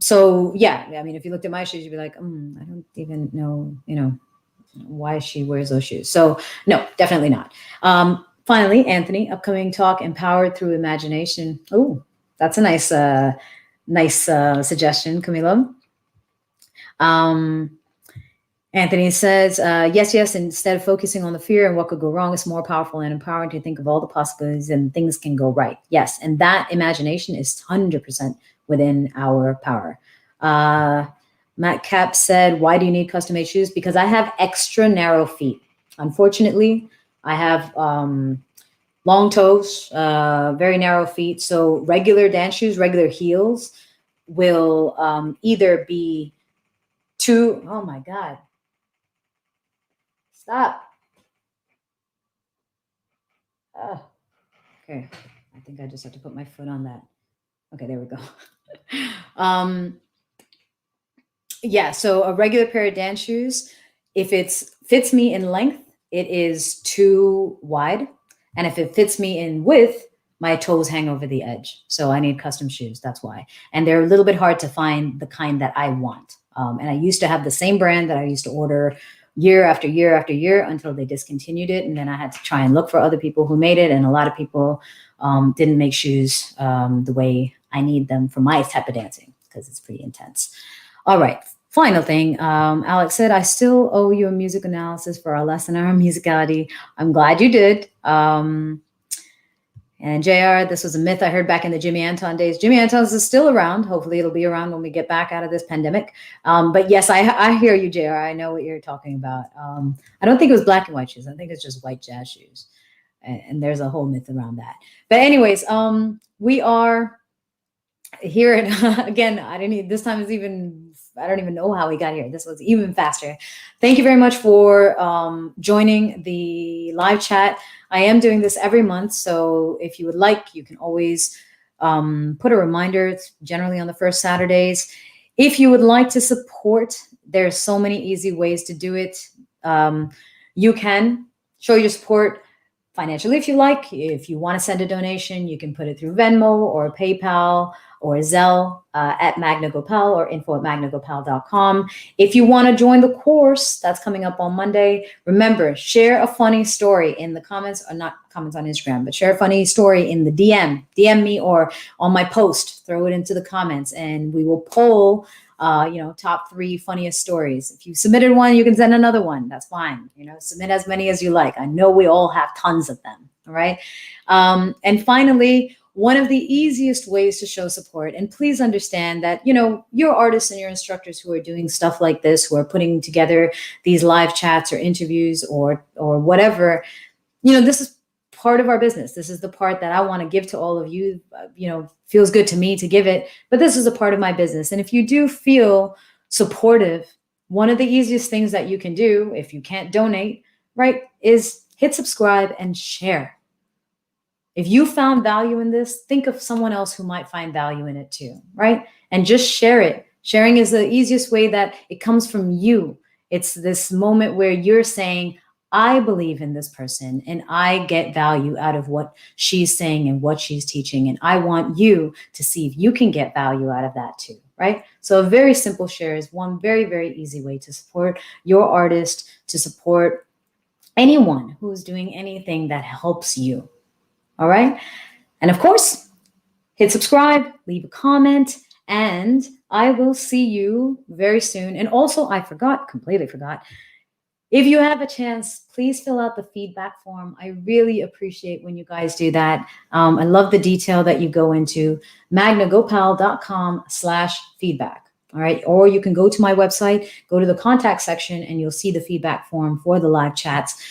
So yeah, I mean, if you looked at my shoes, you'd be like, I don't even know, why she wears those shoes. So no, definitely not. Finally, Anthony, upcoming talk, Empowered Through Imagination. Oh, that's a nice suggestion, Camilo. Anthony says, yes. Instead of focusing on the fear and what could go wrong, it's more powerful and empowering to think of all the possibilities and things can go right. Yes. And that imagination is 100% within our power. Matt Cap said, why do you need custom made shoes? Because I have extra narrow feet. Unfortunately, I have long toes, very narrow feet. So regular dance shoes, regular heels will either be too, oh my God. Stop. Okay. I think I just have to put my foot on that. Okay, there we go. Yeah, so a regular pair of dance shoes, if it fits me in length, it is too wide. And if it fits me in width, my toes hang over the edge. So I need custom shoes, that's why. And they're a little bit hard to find the kind that I want. And I used to have the same brand that I used to order year after year after year until they discontinued it. And then I had to try and look for other people who made it. And a lot of people didn't make shoes the way I need them for my type of dancing, because it's pretty intense. All right, final thing. Alex said, I still owe you a music analysis for our lesson on musicality. I'm glad you did. And JR, this was a myth I heard back in the Jimmy Anton days. Jimmy Anton's is still around. Hopefully it'll be around when we get back out of this pandemic. But yes, I hear you, JR. I know what you're talking about. I don't think it was black and white shoes. I think it's just white jazz shoes. And there's a whole myth around that. But anyways, we are here. And again, this time is even, I don't even know how we got here. This was even faster. Thank you very much for joining the live chat. I am doing this every month, so if you would like, you can always put a reminder. It's generally on the first Saturdays. If you would like to support, there's so many easy ways to do it. You can show your support financially if you like. If you want to send a donation, you can put it through Venmo or PayPal or Zelle at Magna Gopal or info@magnagopal.com. If you want to join the course that's coming up on Monday, remember, share a funny story in the comments, or not comments on Instagram, but share a funny story in the DM me or on my post, throw it into the comments, and we will poll top 3 funniest stories. If you submitted one, you can send another one. That's fine. Submit as many as you like. I know we all have tons of them. All right. And finally, one of the easiest ways to show support, and please understand that, your artists and your instructors who are doing stuff like this, who are putting together these live chats or interviews or whatever, this is part of our business. This is the part that I want to give to all of you. Feels good to me to give it, but this is a part of my business. And if you do feel supportive, one of the easiest things that you can do, if you can't donate, right, is hit subscribe and share. If you found value in this, think of someone else who might find value in it too, right? And just share it. Sharing is the easiest way that it comes from you. It's this moment where you're saying, I believe in this person and I get value out of what she's saying and what she's teaching. And I want you to see if you can get value out of that too, right? So a very simple share is one very, very easy way to support your artist, to support anyone who's doing anything that helps you. All right. And of course, hit subscribe, leave a comment, and I will see you very soon. And also, completely forgot. If you have a chance, please fill out the feedback form. I really appreciate when you guys do that. I love the detail that you go into magnagopal.com/feedback. All right. Or you can go to my website, go to the contact section, and you'll see the feedback form for the live chats.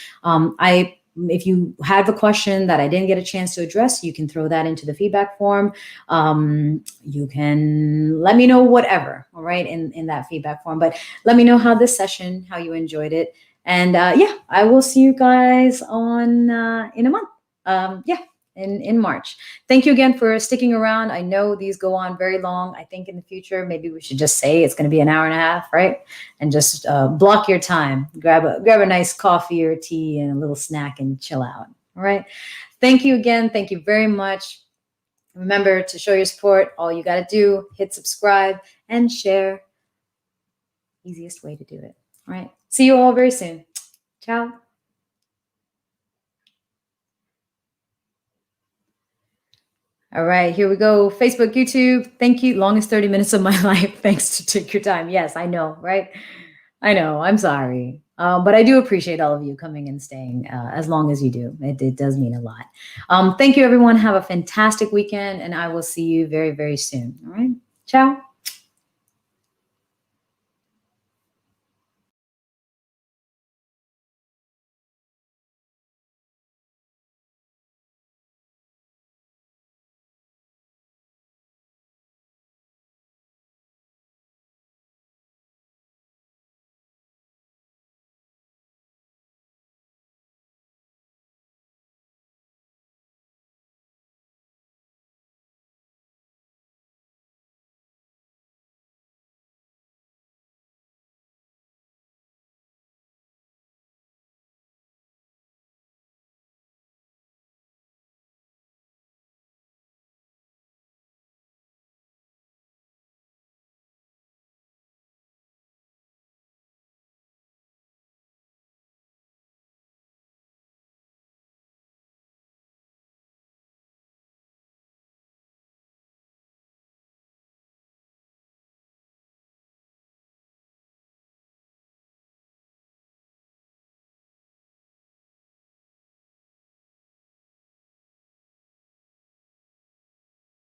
If you have a question that I didn't get a chance to address, you can throw that into the feedback form. You can let me know whatever, all right, in that feedback form. But let me know how you enjoyed it. And I will see you guys in a month. In March. Thank you again for sticking around. I know these go on very long. I think in the future, maybe we should just say it's going to be an hour and a half, right? And just block your time. Grab a nice coffee or tea and a little snack and chill out. All right. Thank you again. Thank you very much. Remember to show your support. All you got to do, hit subscribe and share. Easiest way to do it. All right. See you all very soon. Ciao. All right, here we go. Facebook, YouTube. Thank you. Longest 30 minutes of my life. Thanks to take your time. Yes, I know, right? I know. I'm sorry. But I do appreciate all of you coming and staying as long as you do. It does mean a lot. Thank you, everyone. Have a fantastic weekend, and I will see you very, very soon. All right. Ciao.